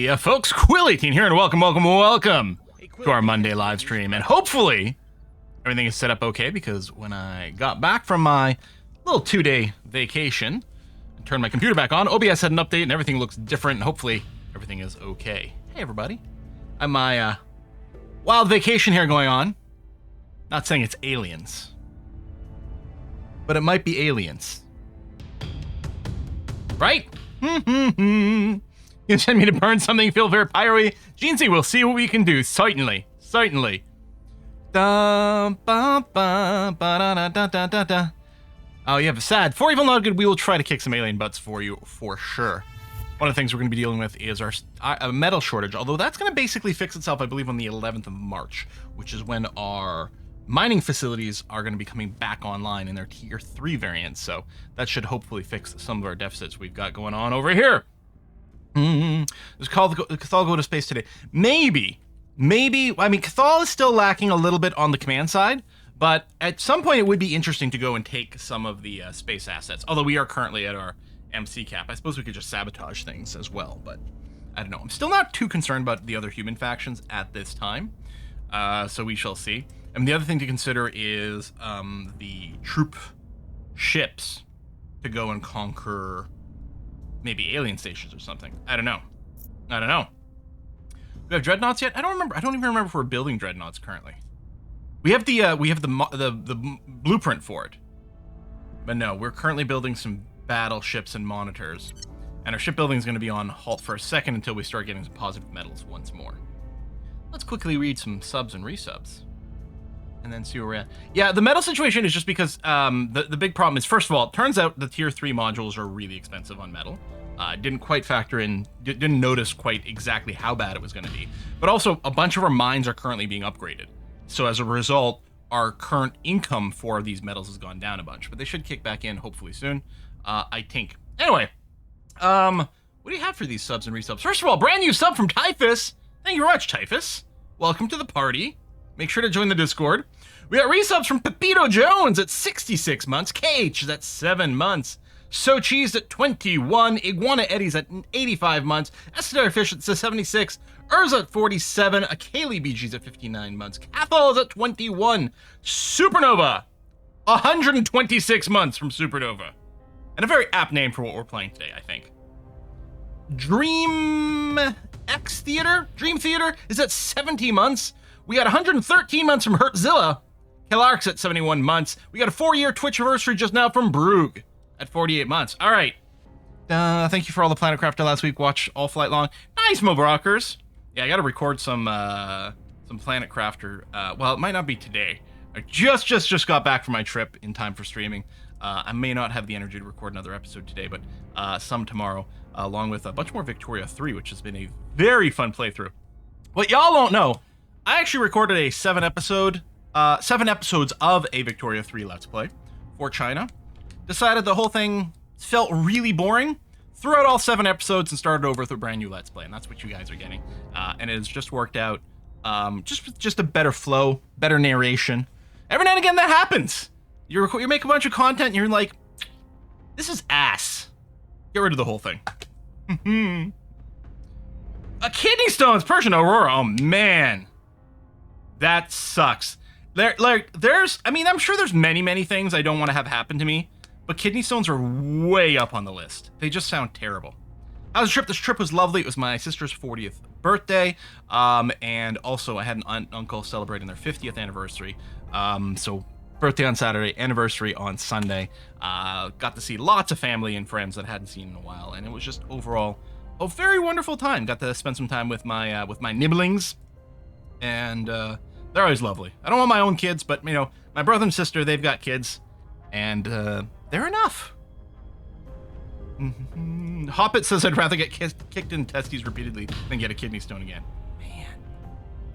Howdy, folks. Quill18 here, and welcome to our Monday live stream. And hopefully, everything is set up okay, because when I got back from my little 2-day vacation and turned my computer back on, OBS had an update and everything looks different, and hopefully everything is okay. Hey, everybody. I have my wild vacation here going on. Not saying it's aliens, but it might be aliens. Right? You send me to burn something, feel very pyro-y. Jeansy, we'll see what we can do. Certainly. Da, ba, ba, ba, da, da, da, da, da. Oh, you have a sad. For evil, not good, we will try to kick some alien butts for you, for sure. One of the things we're going to be dealing with is our metal shortage, although that's going to basically fix itself, I believe, on the 11th of March, which is when our mining facilities are going to be coming back online in their tier 3 variants, so that should hopefully fix some of our deficits we've got going on over here. It's called Cathal go to space today. Maybe, I mean, Cathal is still lacking a little bit on the command side, but at some point it would be interesting to go and take some of the space assets, although we are currently at our MC cap. I suppose we could just sabotage things as well, but I don't know. I'm still not too concerned about the other human factions at this time, so we shall see. And the other thing to consider is the troop ships to go and conquer maybe alien stations or something. I don't know. We have dreadnoughts yet? I don't even remember if we're building dreadnoughts currently. We have the blueprint for it, but no, we're currently building some battleships and monitors, and our shipbuilding is going to be on halt for a second until we start getting some positive metals once more. Let's quickly read some subs and resubs, and then see where we're at. Yeah, the metal situation is just because the big problem is, first of all, it turns out the tier 3 modules are really expensive on metal. Didn't quite factor in, didn't notice quite exactly how bad it was going to be. But also, a bunch of our mines are currently being upgraded. So as a result, our current income for these metals has gone down a bunch. But they should kick back in hopefully soon, I think. Anyway, what do you have for these subs and resubs? First of all, brand new sub from Typhus. Thank you very much, Typhus. Welcome to the party. Make sure to join the Discord. We got resubs from Pepito Jones at 66 months. KH is at 7 months. So Cheese at 21. Iguana Eddie's at 85 months. Escadar Fish at 76. Urza at 47. Akali BG's at 59 months. Cathal is at 21. Supernova, 126 months from Supernova. And a very apt name for what we're playing today, I think. Dream Theater is at 70 months. We got 113 months from Hertzilla. Kellark's at 71 months. We got a 4-year Twitch anniversary just now from Brug at 48 months. All right. Thank you for all the Planet Crafter last week. Watch all flight long. Nice, Mo Rockers. Yeah, I got to record some Planet Crafter. Well, it might not be today. I just got back from my trip in time for streaming. I may not have the energy to record another episode today, but some tomorrow, along with a bunch more Victoria 3, which has been a very fun playthrough. What y'all don't know, I actually recorded a 7 episodes of a Victoria 3 Let's Play for China. Decided the whole thing felt really boring. Threw out all 7 episodes and started over with a brand new Let's Play, and that's what you guys are getting. And it has just worked out. Just a better flow, better narration. Every now and again that happens. You make a bunch of content and you're like, this is ass. Get rid of the whole thing. A kidney stones, Persian Aurora. Oh man, that sucks. I'm sure there's many things I don't want to have happen to me, but kidney stones are way up on the list. They just sound terrible. How was the trip? This trip was lovely. It was my sister's 40th birthday, and also I had an aunt and uncle celebrating their 50th anniversary. So birthday on Saturday, anniversary on Sunday. Got to see lots of family and friends that I hadn't seen in a while, and it was just overall a very wonderful time. Got to spend some time with my nibblings, and they're always lovely. I don't want my own kids, but you know, my brother and sister, they've got kids, and they're enough. Hoppit says I'd rather get kicked in testes repeatedly than get a kidney stone again.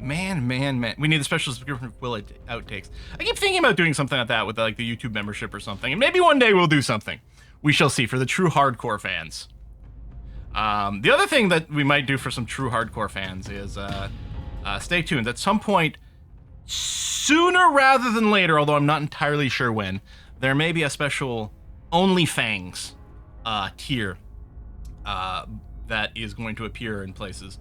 Man. We need a special subscription for Will outtakes. I keep thinking about doing something like that with like the YouTube membership or something, and maybe one day we'll do something. We shall see for the true hardcore fans. The other thing that we might do for some true hardcore fans is stay tuned. At some point, sooner rather than later, although I'm not entirely sure when, there may be a special OnlyFangs tier that is going to appear in places.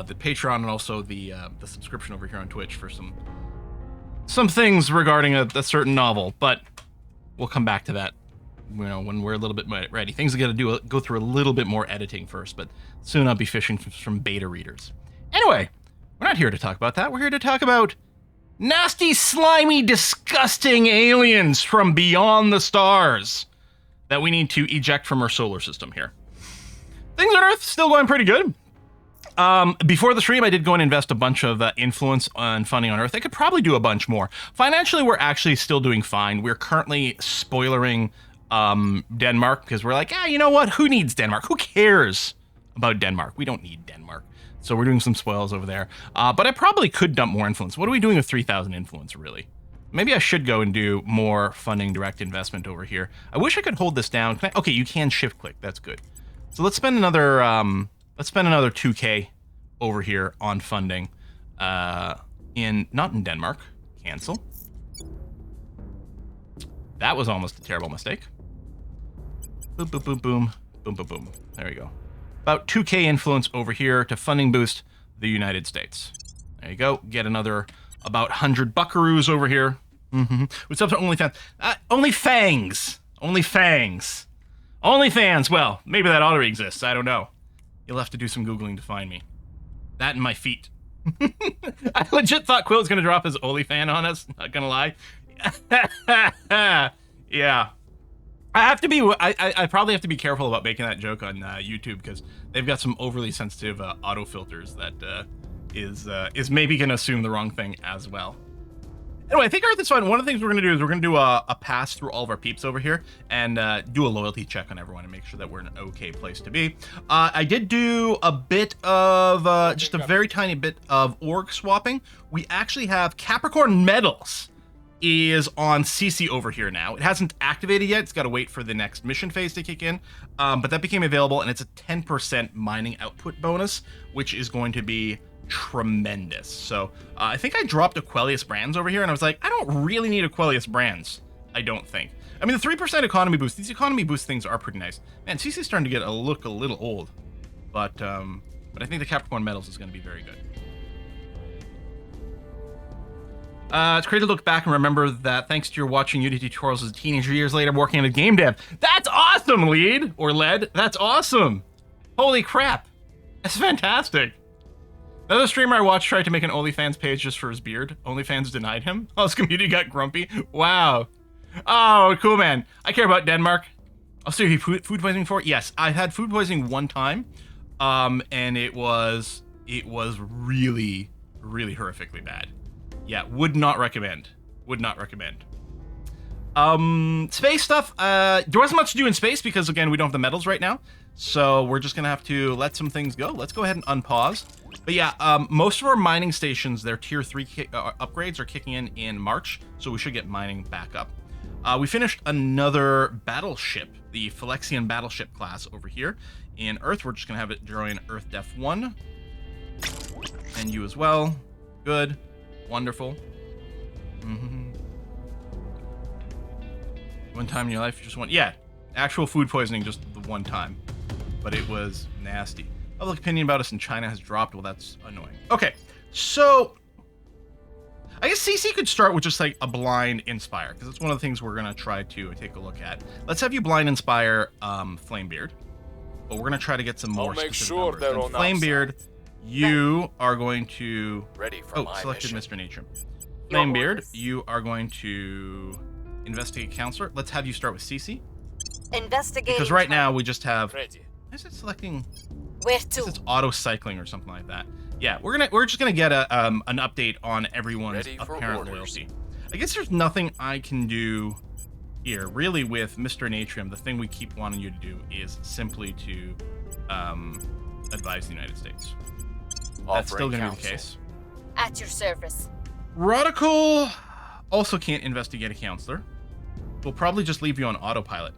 The Patreon and also the subscription over here on Twitch for some things regarding a certain novel, but we'll come back to that, you know, when we're a little bit ready. Things are gonna go through a little bit more editing first, but soon I'll be fishing from beta readers. Anyway, we're not here to talk about that. We're here to talk about nasty, slimy, disgusting aliens from beyond the stars that we need to eject from our solar system here. Things on Earth still going pretty good. Before the stream, I did go and invest a bunch of influence on funding on Earth. I could probably do a bunch more. Financially, we're actually still doing fine. We're currently spoilering Denmark because we're like, you know what? Who needs Denmark? Who cares about Denmark? We don't need Denmark. So we're doing some spoils over there. But I probably could dump more influence. What are we doing with 3,000 influence, really? Maybe I should go and do more funding direct investment over here. I wish I could hold this down. Okay, you can shift click. That's good. So let's spend another 2K over here on funding. Not in Denmark. Cancel. That was almost a terrible mistake. Boom, boom, boom, boom, boom, boom, boom. There we go. About 2K influence over here to funding boost the United States. There you go. Get another about 100 buckaroos over here. What's up to OnlyFans? OnlyFangs. OnlyFangs. OnlyFans. Well, maybe that already exists. I don't know. You'll have to do some Googling to find me. That and my feet. I legit thought Quill was going to drop his OnlyFan on us. Not going to lie. Yeah. I probably have to be careful about making that joke on YouTube because they've got some overly sensitive auto filters that is maybe going to assume the wrong thing as well. Anyway, I think Earth is fun. One of the things we're going to do is we're going to do a pass through all of our peeps over here and do a loyalty check on everyone and make sure that we're in an okay place to be. I did do a bit of, just a very tiny bit of org swapping. We actually have Capricorn Metals is on CC over here now. It hasn't activated yet. It's got to wait for the next mission phase to kick in. But that became available, and it's a 10% mining output bonus, which is going to be tremendous. So I think I dropped Aquelius Brands over here, and I was like, I don't really need Aquelius Brands. I don't think. I mean, the 3% economy boost, these economy boost things are pretty nice. Man, CC is starting to look a little old. But I think the Capricorn Metals is going to be very good. It's great to look back and remember that thanks to your watching Unity tutorials as a teenager years later working in game dev. That's awesome, Lead! Or Led. That's awesome! Holy crap. That's fantastic. Another streamer I watched tried to make an OnlyFans page just for his beard. OnlyFans denied him. Oh, his community got grumpy. Wow. Oh, cool, man. I care about Denmark. I'll see you food poisoning for it. Yes, I've had food poisoning one time. And it was really, really horrifically bad. Yeah, would not recommend. Would not recommend. Space stuff. There wasn't much to do in space because, again, we don't have the metals right now. So we're just going to have to let some things go. Let's go ahead and unpause. But yeah, most of our mining stations, their tier 3 upgrades are kicking in March. So we should get mining back up. We finished another battleship, the Phylexian battleship class over here. In Earth, we're just going to have it join Earth Def 1. And you as well. Good. Wonderful. One time in your life, you just want... Yeah, actual food poisoning just the one time. But it was nasty. Public opinion about us in China has dropped. Well, that's annoying. Okay, so... I guess CC could start with just like a blind inspire, because it's one of the things we're going to try to take a look at. Let's have you blind inspire Flamebeard. But we're going to try to get some more specific numbers. And Flamebeard... You are going to... Ready for my selected mission. Mr. Nature. Flamebeard, you are going to investigate counselor. Let's have you start with CC. Investigate. Because right now we just have... Ready. Is it selecting... Where to? It's auto cycling or something like that. Yeah, we're just gonna get an update on everyone's apparent loyalty. I guess there's nothing I can do here. Really, with Mr. Natrium, the thing we keep wanting you to do is simply to advise the United States. That's still going to be the case. At your service. Radical also can't investigate a counselor. We'll probably just leave you on autopilot.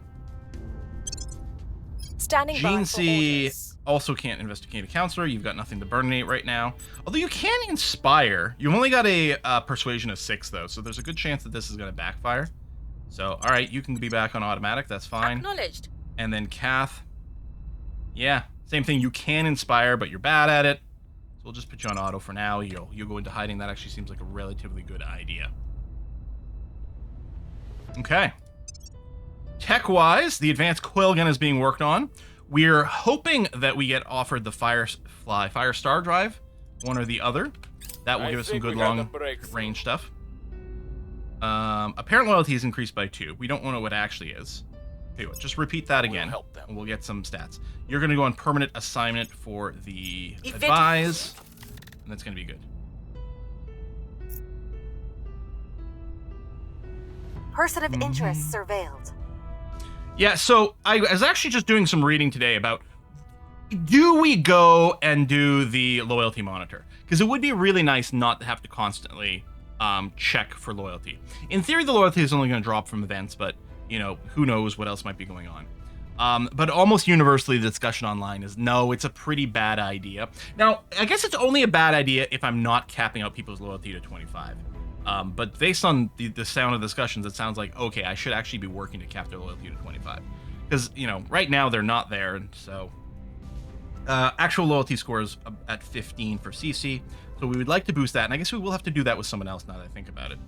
Standing by for orders. Also can't investigate a counselor. You've got nothing to burninate right now. Although you can inspire. You've only got a persuasion of 6, though, so there's a good chance that this is going to backfire. So, all right, you can be back on automatic. That's fine. Acknowledged. And then Kath. Yeah, Same thing, you can inspire, but you're bad at it. So we'll just put you on auto for now. You'll go into hiding. That actually seems like a relatively good idea. Okay. Tech-wise, the advanced coil gun is being worked on. We're hoping that we get offered the Fire Star drive, one or the other. That will give us some good long-range stuff. Apparent loyalty is increased by 2. We don't know what it actually is. Okay, just repeat that again, and we'll get some stats. You're going to go on permanent assignment for the advise, and that's going to be good. Person of interest surveilled. Yeah, so I was actually just doing some reading today about, do we go and do the loyalty monitor? Because it would be really nice not to have to constantly check for loyalty. In theory, the loyalty is only going to drop from events, but, you know, who knows what else might be going on. But almost universally, the discussion online is, no, it's a pretty bad idea. Now, I guess it's only a bad idea if I'm not capping out people's loyalty to 25. But based on the sound of discussions, it sounds like, okay, I should actually be working to cap their loyalty to 25. Because, you know, right now they're not there, and so... actual loyalty score is at 15 for CC, so we would like to boost that, and I guess we will have to do that with someone else now that I think about it.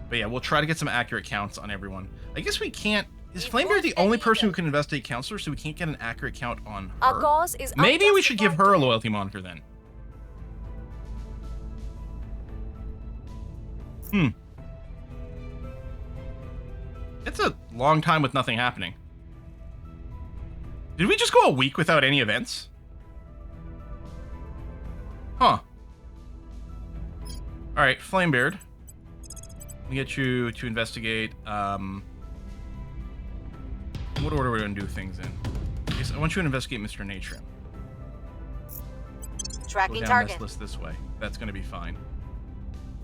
But yeah, we'll try to get some accurate counts on everyone. I guess we can't... Is Flamebeard the only person who can investigate counselors, so we can't get an accurate count on her? Our cause is Maybe we should give her a loyalty monitor then. It's a long time with nothing happening. Did we just go a week without any events? Huh. Alright, Flamebeard. We get you to investigate, what order are we going to do things in? Yes, I want you to investigate Mr. Nature. Tracking Go down target. this list this way. That's going to be fine.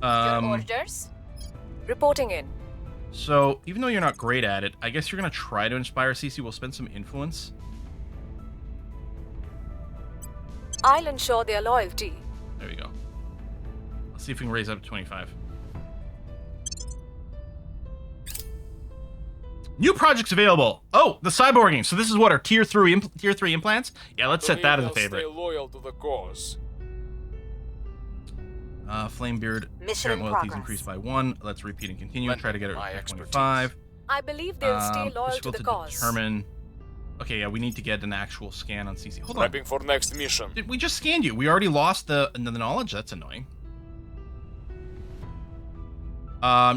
Your orders? Reporting in. So, even though you're not great at it, I guess you're going to try to inspire CC. We'll spend some influence. I'll ensure their loyalty. There we go. Let's see if we can raise up to 25. New projects available. Oh, the cyborging. So this is what, our tier 3 implants? Yeah, let's set that as a favorite. Stay loyal to the cause. Flamebeard. Mission Parent in loyalty is progress. increased by 1. Let's repeat and continue. Lend Try to get it my to expertise. 25. I believe they'll stay loyal to Difficult the cause. determine. Okay, yeah, we need to get an actual scan on CC. Hold on. Prepping for next mission. We just scanned you. We already lost the knowledge. That's annoying.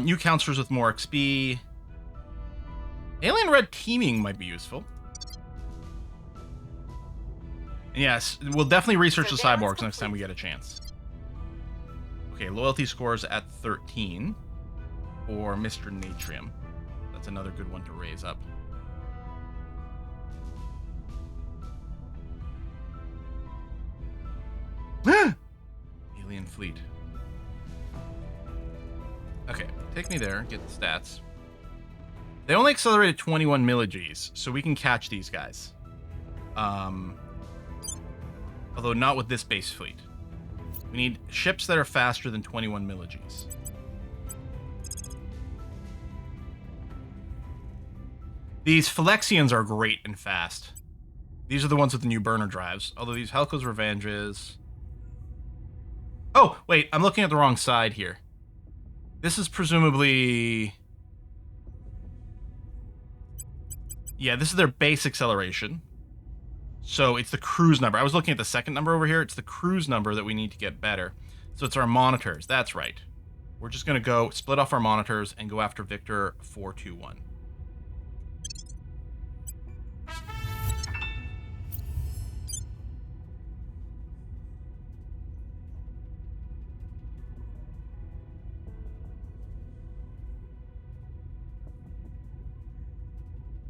New counselors with more XP. Alien red teaming might be useful. And yes, we'll definitely research the cyborgs next time we get a chance. Okay, loyalty scores at 13 for Mr. Natrium. That's another good one to raise up. Alien fleet. Okay, take me there, get the stats. They only accelerated 21 milligis, so we can catch these guys. Although not with this base fleet. We need ships that are faster than 21 milligis. These Phylexians are great and fast. These are the ones with the new burner drives. Although these Helco's Revenges... Oh, wait, I'm looking at the wrong side here. This is presumably... Yeah, this is their base acceleration. So it's the cruise number. I was looking at the second number over here. It's the cruise number that we need to get better. So it's our monitors. That's right. We're just going to go split off our monitors and go after Victor 421.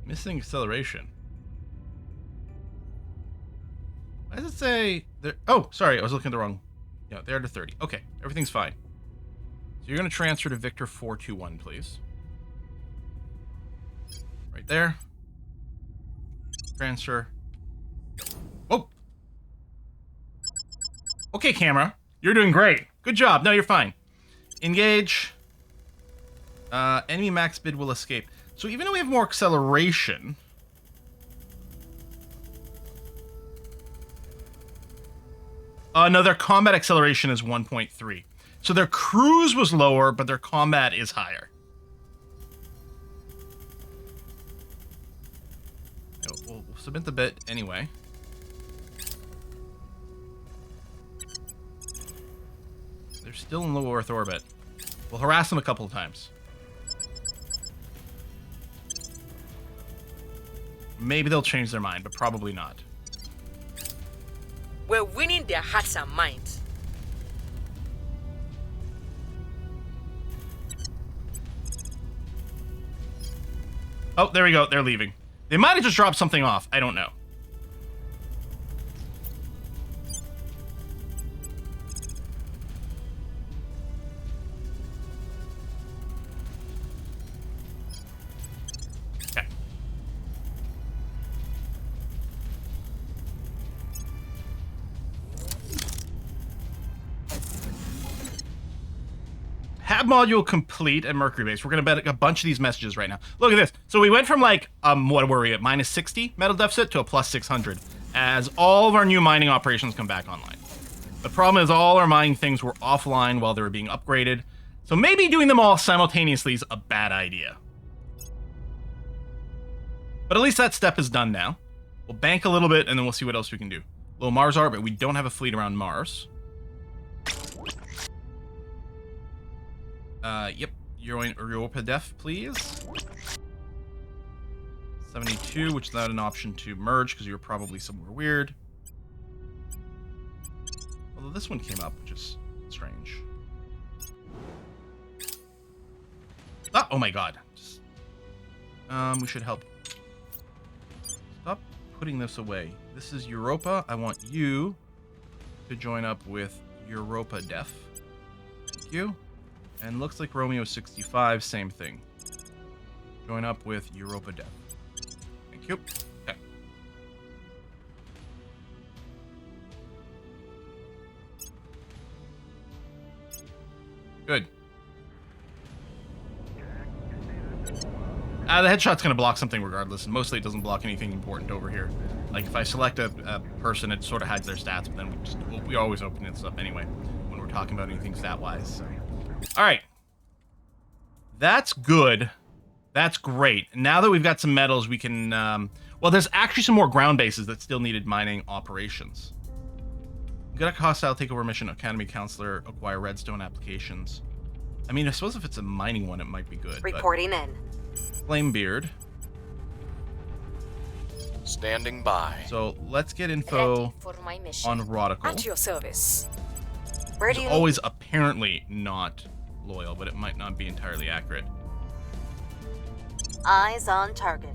Missing acceleration. Why does it say... Oh, sorry, I was looking at the wrong... Yeah, they're to 30. Okay, everything's fine. So you're going to transfer to Victor 421, please. Right there. Transfer. Oh! Okay, camera. You're doing great. Good job. No, you're fine. Engage. Enemy max bid will escape. So even though we have more acceleration... No, their combat acceleration is 1.3. So their cruise was lower, but their combat is higher. We'll submit the bit anyway. They're still in low Earth orbit. We'll harass them a couple of times. Maybe they'll change their mind, but probably not. We're winning their hearts and minds. Oh, there we go. They're leaving. They might have just dropped something off. I don't know. Okay. Hab module complete at Mercury base. We're gonna bet a bunch of these messages right now. Look at this. So we went from like what were we at, minus 60 metal deficit to a plus 600 as all of our new mining operations come back online. The problem is all our mining things were offline while they were being upgraded. So maybe doing them all simultaneously is a bad idea. But at least that step is done now. We'll bank a little bit and then we'll see what else we can do. Low Mars orbit. We don't have a fleet around Mars. Yep. Europa def, please. 72, which is not an option to merge because you're probably somewhere weird. Although this one came up, which is strange. Ah, oh my god. Just, we should help. Stop putting this away. This is Europa. I want you to join up with Europa def. Thank you. And looks like Romeo 65, same thing. Join up with Europa Def. Thank you. Okay. Good. The headshot's going to block something regardless, and mostly it doesn't block anything important over here. Like, if I select a person, it sort of hides their stats, but then we always open this up anyway when we're talking about anything stat-wise, so... Alright. That's good. That's great. Now that we've got some metals, we can... well, there's actually some more ground bases that still needed mining operations. Got a hostile takeover mission, Academy Counselor, acquire redstone applications. I mean, I suppose if it's a mining one, it might be good. Reporting in. Flamebeard. Standing by. So, let's get info for my mission. on Rodical. At your service. Where do you Always apparently not loyal, but it might not be entirely accurate. Eyes on target.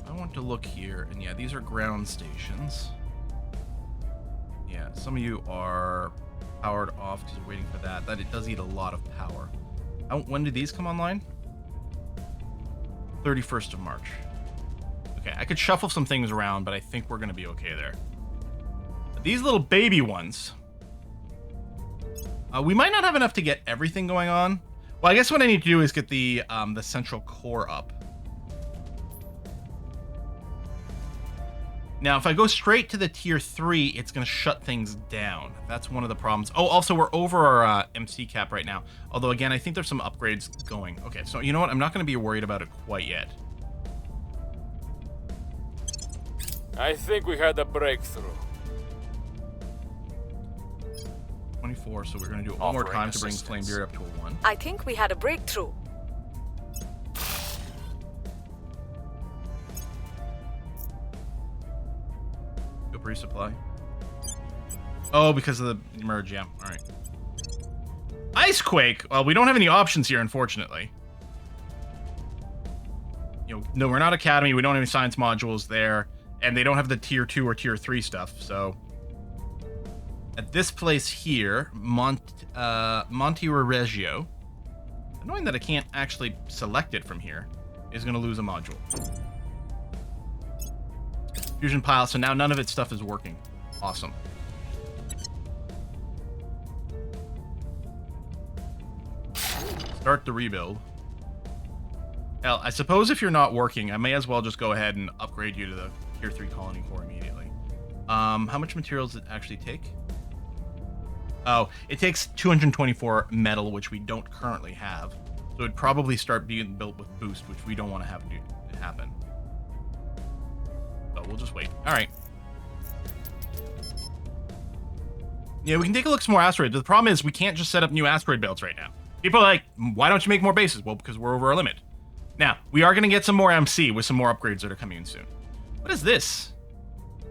I want to look here, and yeah, these are ground stations. Yeah, some of you are powered off because you're waiting for that. That it does eat a lot of power. When do these come online? 31st of March. Okay, I could shuffle some things around, but I think we're going to be okay there. But these little baby ones... we might not have enough to get everything going on. Well, I guess what I need to do is get the central core up. Now, if I go straight to the tier 3, it's going to shut things down. That's one of the problems. Oh, also, we're over our MC cap right now. Although, again, I think there's some upgrades going. Okay, so you know what? I'm not going to be worried about it quite yet. I think we had a breakthrough. 24, so we're going to do it one more time to bring Flamebeard up to a 1. I think we had a breakthrough. Go resupply. Oh, because of the merge, yeah. All right. Icequake! Well, we don't have any options here, unfortunately. You know, no, we're not Academy. We don't have any science modules there. And they don't have the tier 2 or tier 3 stuff, so... At this place here, Monte Reggio, annoying that I can't actually select it from here, is going to lose a module. Fusion pile, so now none of its stuff is working. Awesome. Start the rebuild. Hell, I suppose if you're not working, I may as well just go ahead and upgrade you to the Tier 3 Colony Corps immediately. How much materials does it actually take? Oh, it takes 224 metal, which we don't currently have. So it'd probably start being built with boost, which we don't want to have to happen. So we'll just wait. All right. Yeah, we can take a look at some more asteroids. The problem is we can't just set up new asteroid belts right now. People are like, why don't you make more bases? Well, because we're over our limit. Now, we are going to get some more MC with some more upgrades that are coming in soon. What is this?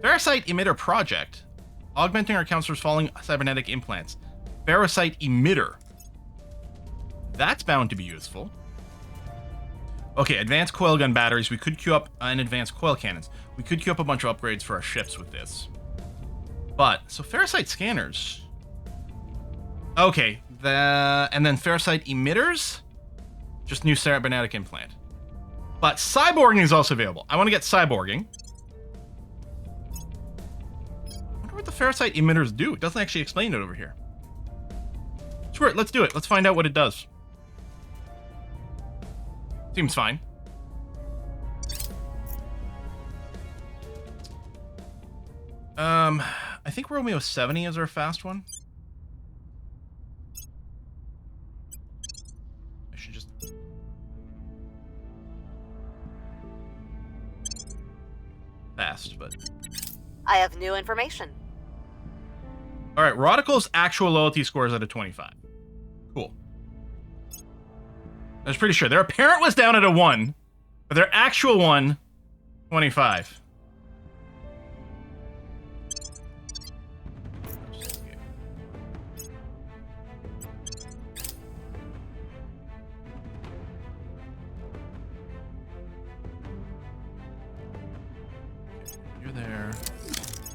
Ferrocite emitter project. Augmenting our counselor's falling cybernetic implants. Ferrocite emitter. That's bound to be useful. Okay, advanced coil gun batteries. We could queue up and advanced coil cannons. We could queue up a bunch of upgrades for our ships with this. But, so ferrocite scanners. Okay, and then ferrocite emitters. Just new cybernetic implant. But cyborging is also available. I want to get cyborging. I wonder what the ferrocite emitters do. It doesn't actually explain it over here. Screw it, let's do it. Let's find out what it does. Seems fine. I think Romeo 70 is our fast one. I should just... fast, but... I have new information. Alright, Rodical's actual loyalty score is at a 25. Cool. I was pretty sure. Their apparent was down at a 1, but their actual one, 25. You're there.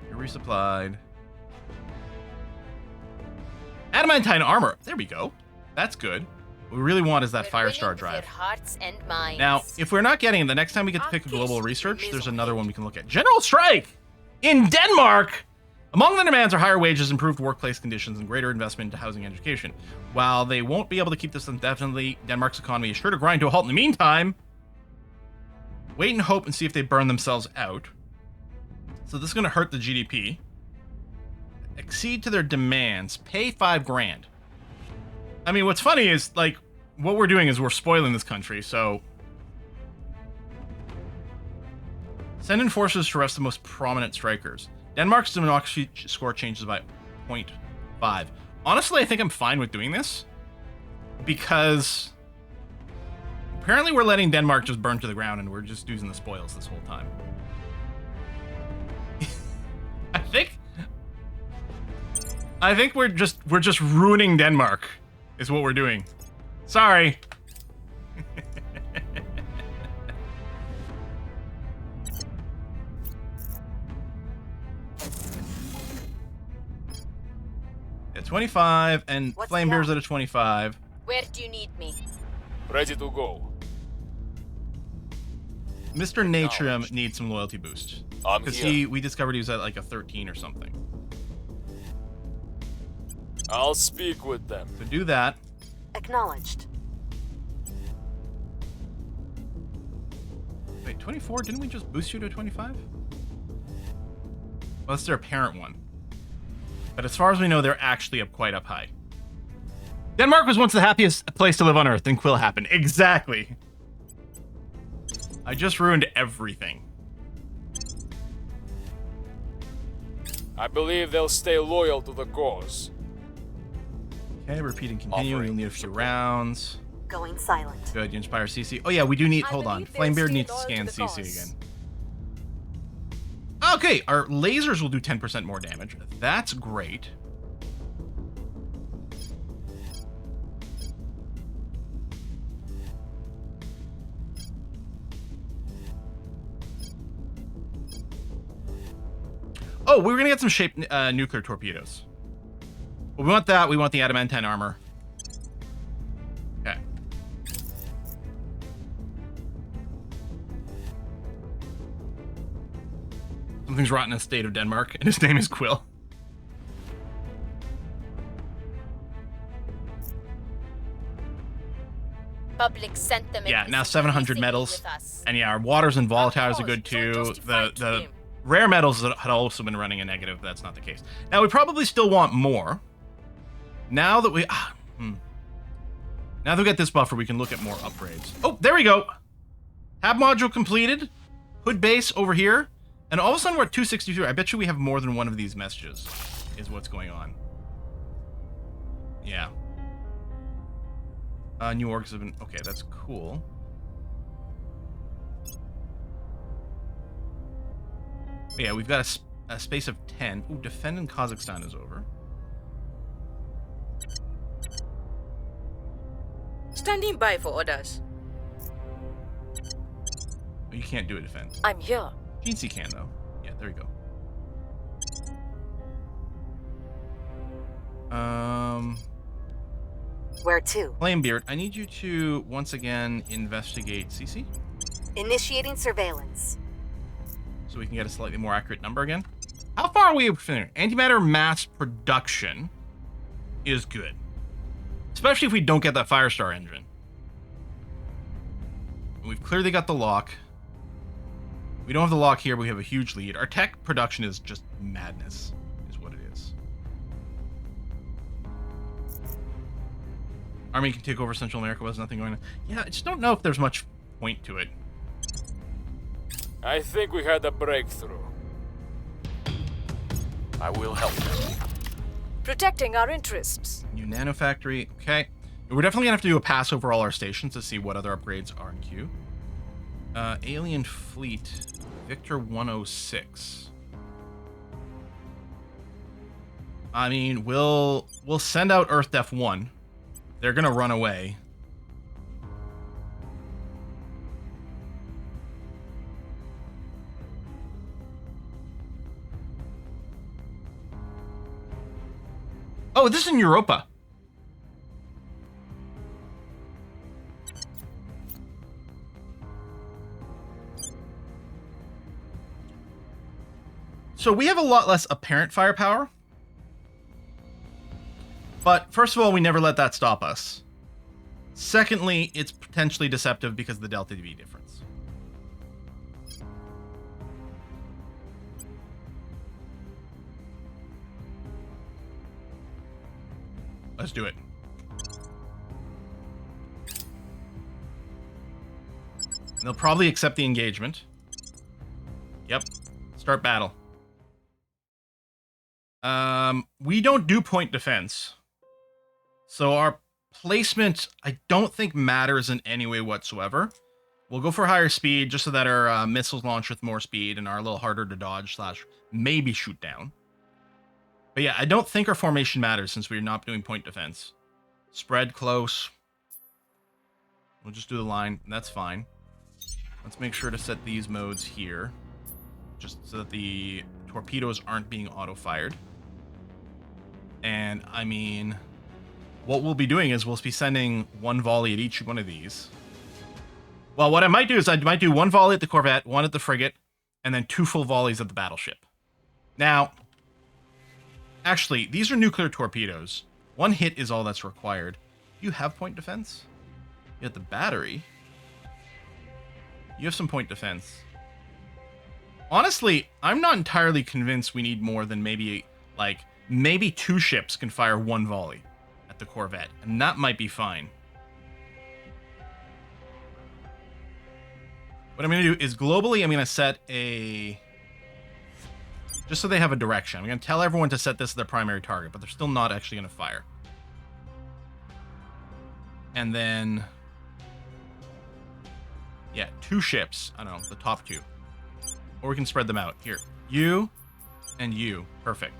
You're resupplied. Adamantine armor. There we go. That's good. What we really want is that Firestar drive. Hearts and minds. Now, if we're not getting it, the next time we get to pick a global research, there's another one we can look at. General strike in Denmark! Among the demands are higher wages, improved workplace conditions, and greater investment into housing and education. While they won't be able to keep this indefinitely, Denmark's economy is sure to grind to a halt in the meantime. Wait and hope and see if they burn themselves out. So this is going to hurt the GDP. Accede to their demands. Pay 5 grand. I mean, what's funny is, like, what we're doing is we're spoiling this country, so... Send in forces to arrest the most prominent strikers. Denmark's democracy score changes by 0.5. Honestly, I think I'm fine with doing this. Because... apparently we're letting Denmark just burn to the ground and we're just using the spoils this whole time. I think we're just ruining Denmark, is what we're doing. Sorry. At 25, and Flame Bear's at a 25. Where do you need me? Ready to go. Mr. Natrium needs some loyalty boost. Because we discovered he was at like a 13 or something. I'll speak with them. So do that. Acknowledged. Wait, 24? Didn't we just boost you to 25? Well, that's their apparent one. But as far as we know, they're actually quite up high. Denmark was once the happiest place to live on Earth, then Quill happened. Exactly. I just ruined everything. I believe they'll stay loyal to the cause. Okay, repeat and continue. You'll need a few rounds. Going silent. Good, you inspire CC. Oh yeah, we do need, hold on. Flamebeard needs to scan CC again. Okay, our lasers will do 10% more damage. That's great. Oh, we were gonna get some shaped nuclear torpedoes. Well, we want that. We want the adamantine armor. Okay. Something's rotten in the state of Denmark, and his name is Quill. Public sentiment. Yeah, is now 700 increasingly metals. with us. And yeah, our waters and volatiles are good Of course, too. it's all justified to The him. rare metals that had also been running a negative. That's not the case. Now we probably still want more. Now that we now that we get this buffer, we can look at more upgrades. Oh, there we go. Hab module completed. Hood base over here. And all of a sudden we're at 263. I bet you we have more than one of these messages is what's going on. Yeah. New orgs have been... Okay, that's cool. Yeah, we've got a space of 10. Ooh, defend in Kazakhstan is over. Standing by for orders. Oh, you can't do a defense. I'm here. GC can, though. Yeah, there you go. Where to? Flamebeard, I need you to, once again, investigate CC. Initiating surveillance. So we can get a slightly more accurate number again. How far are we from antimatter mass production is good. Especially if we don't get that Firestar engine. And we've clearly got the lock. We don't have the lock here, but we have a huge lead. Our tech production is just madness, is what it is. Army can take over Central America, was nothing going on. Yeah, I just don't know if there's much point to it. I think we had a breakthrough. I will help them. Protecting our interests. New nano factory, okay. We're definitely gonna have to do a pass over all our stations to see what other upgrades are in queue. Alien fleet, Victor 106. I mean, we'll send out Earth Def 1. They're gonna run away. Oh, this is in Europa. So we have a lot less apparent firepower. But first of all, we never let that stop us. Secondly, it's potentially deceptive because of the Delta V difference. Let's do it. They'll probably accept the engagement. Yep. Start battle. We don't do point defense. So our placement, I don't think matters in any way whatsoever. We'll go for higher speed just so that our missiles launch with more speed and are a little harder to dodge / maybe shoot down. But yeah, I don't think our formation matters since we're not doing point defense. Spread close. We'll just do the line. That's fine. Let's make sure to set these modes here. Just so that the torpedoes aren't being auto-fired. And, I mean, what we'll be doing is we'll be sending one volley at each one of these. Well, what I might do is I might do one volley at the corvette, one at the frigate, and then 2 full volleys at the battleship. Now, actually, these are nuclear torpedoes. 1 hit is all that's required. You have point defense? You have the battery. You have some point defense. Honestly, I'm not entirely convinced we need more than maybe 2 ships can fire 1 volley at the corvette, and that might be fine. What I'm going to do is globally, I'm going to set a... Just so they have a direction. I'm going to tell everyone to set this as their primary target, but they're still not actually going to fire. And then... Yeah, 2 ships. I don't know, the top 2. Or we can spread them out. Here, you and you. Perfect.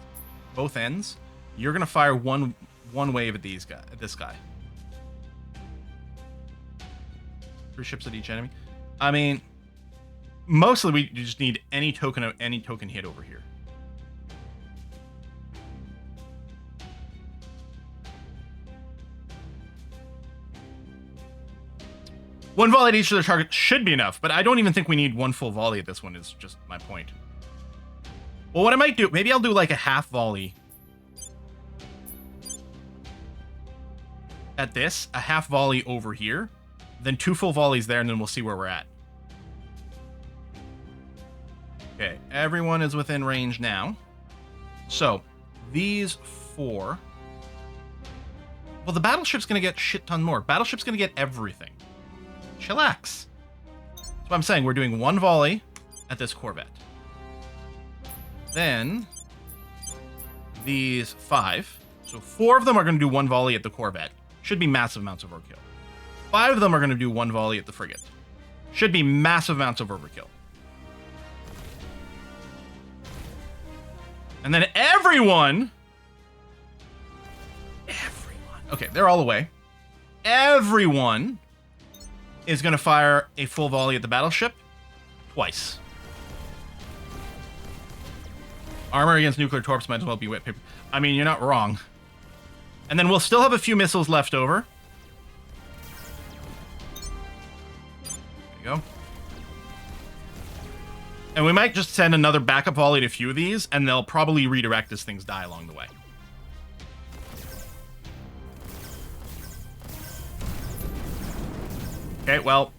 Both ends. You're going to fire one wave at this guy. 3 ships at each enemy. I mean, mostly we just need any token hit over here. One volley at each of their targets should be enough, but I don't even think we need 1 full volley at this one, is just my point. Well, what I might do, maybe I'll do like a half volley at this, a half volley over here, then 2 full volleys there, and then we'll see where we're at. Okay, everyone is within range now. So, these 4... Well, the battleship's going to get shit ton more. Battleship's going to get everything. Chillax. That's what I'm saying. We're doing 1 volley at this corvette. Then, these 5. So 4 of them are going to do 1 volley at the corvette. Should be massive amounts of overkill. 5 of them are going to do 1 volley at the frigate. Should be massive amounts of overkill. And then everyone... Okay, they're all away. Everyone is going to fire a full volley at the battleship twice. Armor against nuclear torps might as well be wet paper. I mean, you're not wrong. And then we'll still have a few missiles left over. There you go. And we might just send another backup volley to a few of these, and they'll probably redirect as things die along the way. Okay, well.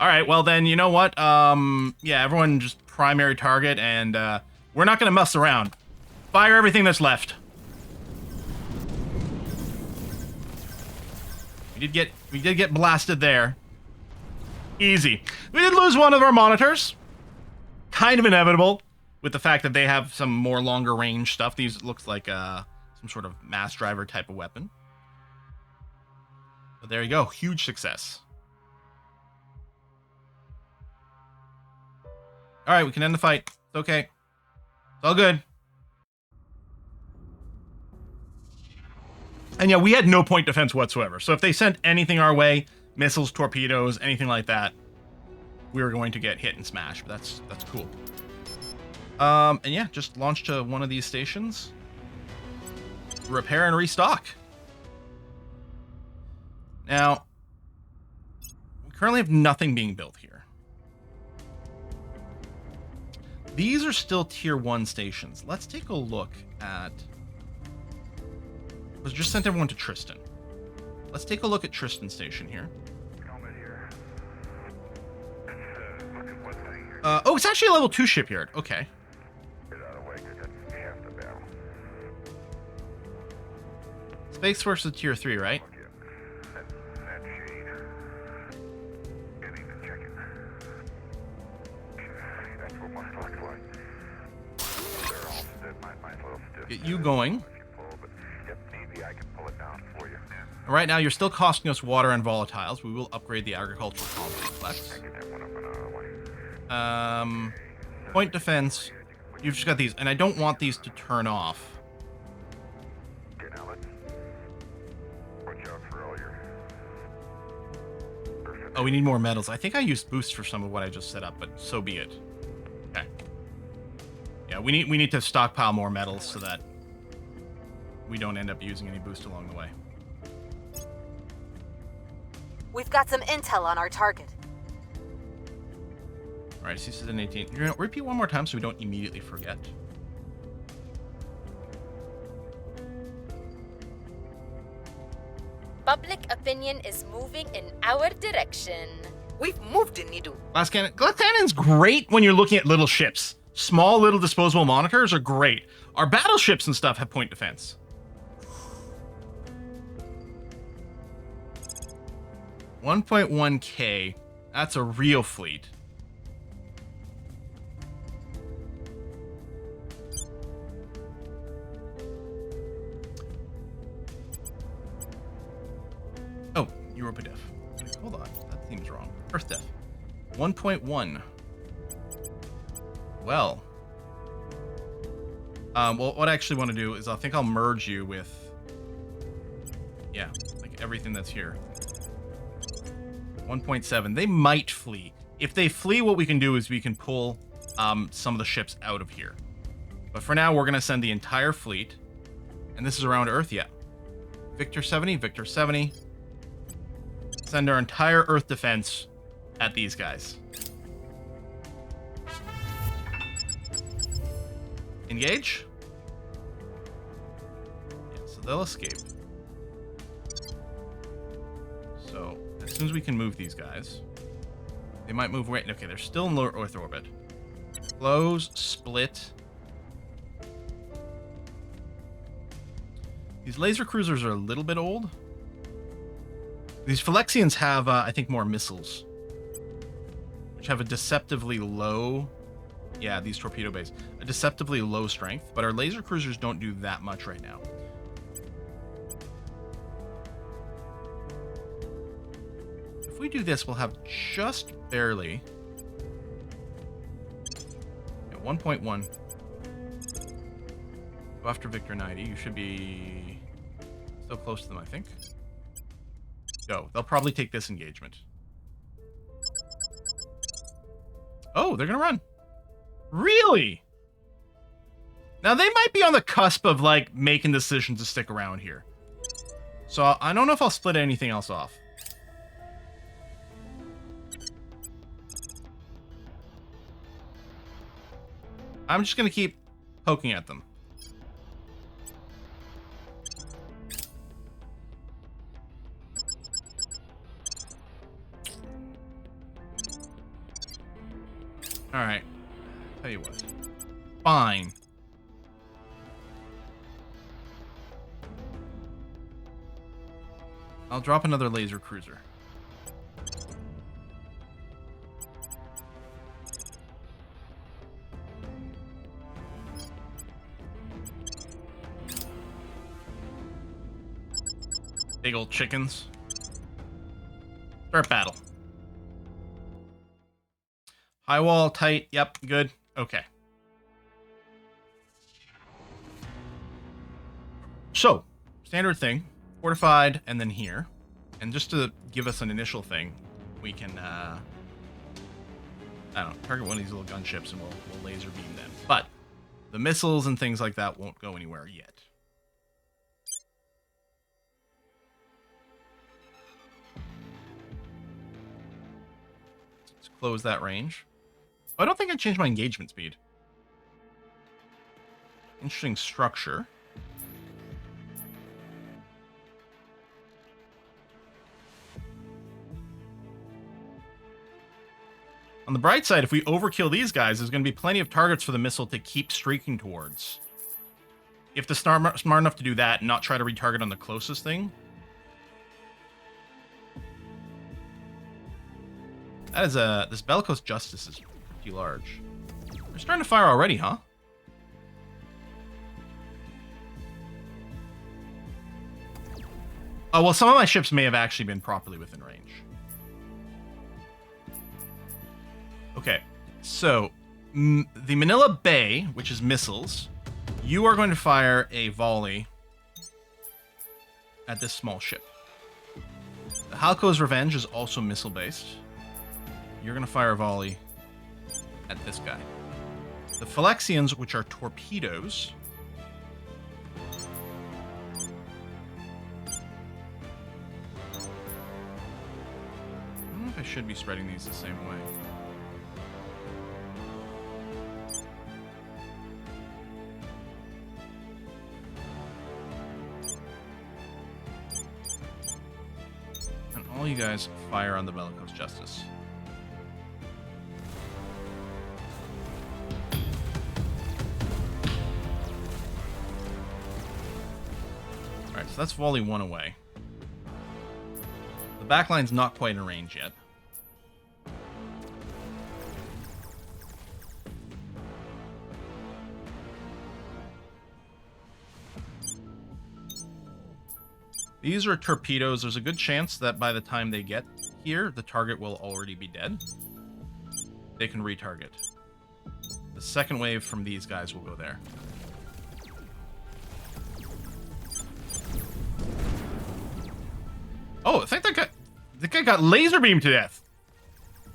All right, well then, you know what? Yeah, everyone just primary target, and we're not going to mess around. Fire everything that's left. We did get blasted there. Easy. We did lose one of our monitors. Kind of inevitable with the fact that they have some more longer range stuff. These looks like some sort of mass driver type of weapon. But there you go. Huge success. All right, we can end the fight. It's okay. It's all good. And yeah, we had no point defense whatsoever. So if they sent anything our way, missiles, torpedoes, anything like that, we were going to get hit and smashed. But that's cool. And yeah, just launch to one of these stations. Repair and restock. Now, we currently have nothing being built here. These are still tier 1 stations. Let's take a look at... Let's just send everyone to Tristan. Let's take a look at Tristan Station here. Oh, it's actually a level 2 shipyard. Okay. Space Works is tier 3, right? Get you going. Right now, you're still costing us water and volatiles. We will upgrade the agricultural complex. Point defense. You've just got these, and I don't want these to turn off. Oh, we need more metals. I think I used boosts for some of what I just set up, but so be it. Okay. Yeah, we need to stockpile more metals so that we don't end up using any boost along the way. We've got some intel on our target. All right, ceases in 18. You're gonna repeat one more time so we don't immediately forget. Public opinion is moving in our direction. We've moved in Nidu. Glass cannon's great when you're looking at little ships. Small little disposable monitors are great. Our battleships and stuff have point defense. $1.1K. That's a real fleet. Oh, Europa diff. Hold on, that seems wrong. Earth diff. 1.1. Well, what I actually want to do is I think I'll merge you with, yeah, like everything that's here. 1.7. They might flee. If they flee, what we can do is we can pull some of the ships out of here. But for now, we're going to send the entire fleet. And this is around Earth, yeah. Victor 70, Victor 70. Send our entire Earth defense at these guys. Engage. Yeah, so they'll escape. So as soon as we can move these guys, they might move right. Okay, they're still in low Earth orbit. Close, split. These laser cruisers are a little bit old. These Phylexians have, I think, more missiles, which have a deceptively low. Yeah, these torpedo bays, a deceptively low strength, but our laser cruisers don't do that much right now. If we do this, we'll have just barely. Yeah, 1.1. Go after Victor 90. You should be so close to them, I think. Go. They'll probably take this engagement. Oh, they're gonna run. Really? Now they might be on the cusp of like making decisions to stick around here. So I don't know if I'll split anything else off. I'm just gonna keep poking at them. Alright. Tell you what. Fine. I'll drop another laser cruiser. Big old chickens. Start battle. High wall, tight. Yep, good. Okay. So, standard thing. Fortified, and then here. And just to give us an initial thing, we can, I don't know, target one of these little gunships and we'll laser beam them. But the missiles and things like that won't go anywhere yet. Let's close that range. Oh, I don't think I changed my engagement speed. Interesting structure. On the bright side, if we overkill these guys, there's going to be plenty of targets for the missile to keep streaking towards. If they're smart enough to do that and not try to retarget on the closest thing. That is this bellicose justice is pretty large. They're starting to fire already, huh? Oh, well, some of my ships may have actually been properly within range. Okay, so the Manila Bay, which is missiles, you are going to fire a volley at this small ship. The Halko's Revenge is also missile-based. You're going to fire a volley at this guy. The Phylexians, which are torpedoes. I don't know if I should be spreading these the same way. All you guys fire on the Bellicose Justice. Alright, so that's volley one away. The backline's not quite in range yet. These are torpedoes. There's a good chance that by the time they get here, the target will already be dead. They can retarget. The second wave from these guys will go there. Oh, I think that guy got laser beamed to death.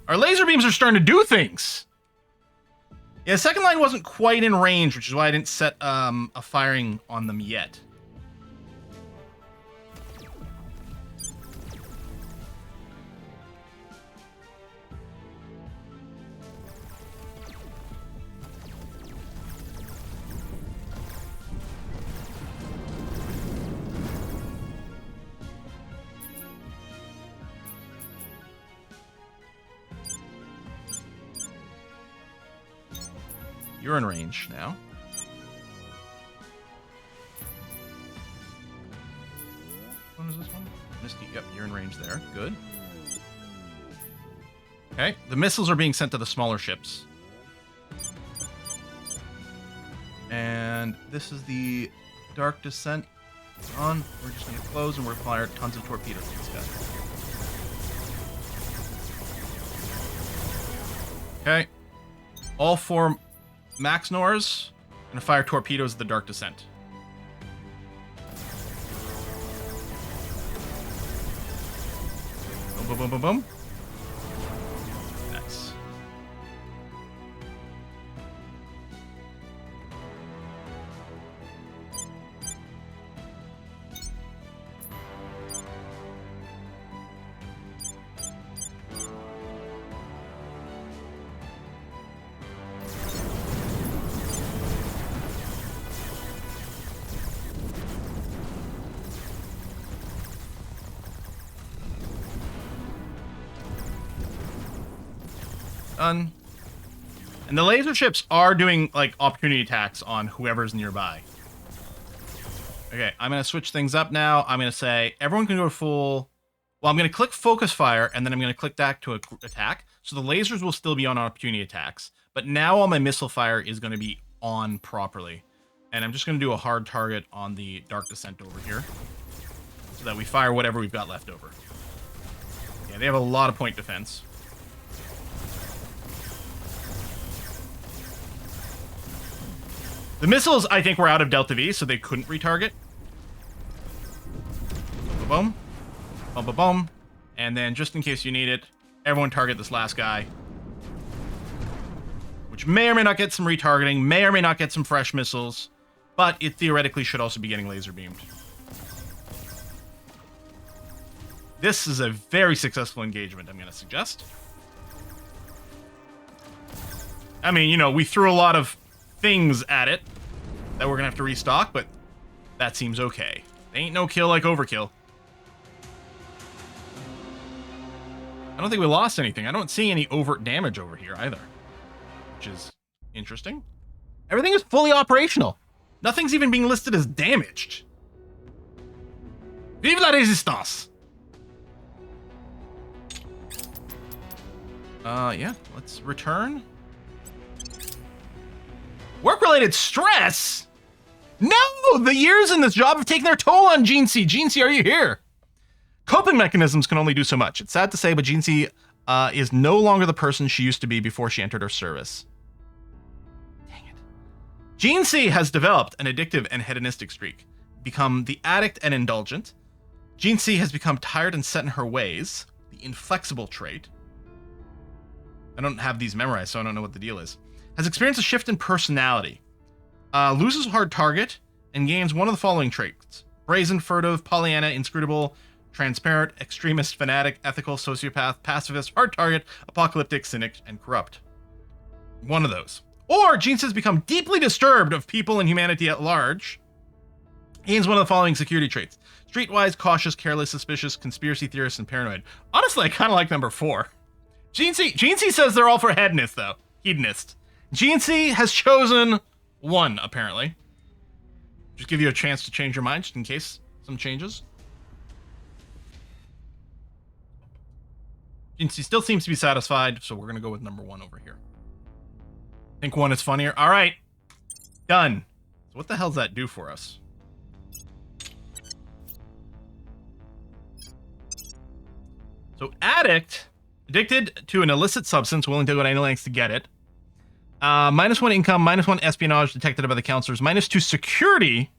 Our laser beams are starting to do things. Yeah, the second line wasn't quite in range, which is why I didn't set a firing on them yet. You're in range now. What is this one? Misty. Yep, you're in range there. Good. Okay, the missiles are being sent to the smaller ships. And this is the Dark Descent. It's on. We're just going to close and we're fire tons of torpedoes at this guy. Okay. All 4 Max Nors going to fire torpedoes at the Dark Descent. Boom, boom, boom, boom, boom. Nice. Done. And the laser ships are doing, like, opportunity attacks on whoever's nearby. Okay, I'm going to switch things up now. I'm going to say, everyone can go to full... Well, I'm going to click focus fire, and then I'm going to click back to attack. So the lasers will still be on opportunity attacks. But now all my missile fire is going to be on properly. And I'm just going to do a hard target on the Dark Descent over here. So that we fire whatever we've got left over. Yeah, they have a lot of point defense. The missiles, I think, were out of Delta V, so they couldn't retarget. Boom. Boom, boom, boom. And then, just in case you need it, everyone target this last guy. Which may or may not get some retargeting, may or may not get some fresh missiles, but it theoretically should also be getting laser beamed. This is a very successful engagement, I'm going to suggest. I mean, you know, we threw a lot of things at it that we're gonna have to restock, but that seems okay. Ain't no kill like overkill. I don't think we lost anything. I don't see any overt damage over here either, which is interesting. Everything is fully operational. Nothing's even being listed as damaged. Vive la résistance! Yeah, let's return. Work-related stress? No! The years in this job have taken their toll on Jeansy. Jeansy, are you here? Coping mechanisms can only do so much. It's sad to say, but Jeansy is no longer the person she used to be before she entered her service. Dang it. Jeansy has developed an addictive and hedonistic streak, become the addict and indulgent. Jeansy has become tired and set in her ways, the inflexible trait. I don't have these memorized, so I don't know what the deal is. Has experienced a shift in personality, loses a hard target, and gains one of the following traits: brazen, furtive, Pollyanna, inscrutable, transparent, extremist, fanatic, ethical, sociopath, pacifist, hard target, apocalyptic, cynic, and corrupt. One of those. Or Jeans has become deeply disturbed of people and humanity at large. Gains one of the following security traits: streetwise, cautious, careless, suspicious, conspiracy theorist, and paranoid. Honestly, I kind of like number 4. Jeansy says they're all for hedonist, though. Hedonist. Jeansy has chosen 1, apparently. Just give you a chance to change your mind, just in case some changes. Jeansy still seems to be satisfied, so we're going to go with number 1 over here. I think 1 is funnier. All right. Done. So what the hell does that do for us? So addict, addicted to an illicit substance, willing to go to any lengths to get it. -1 income, -1 espionage detected by the counselors, -2 security,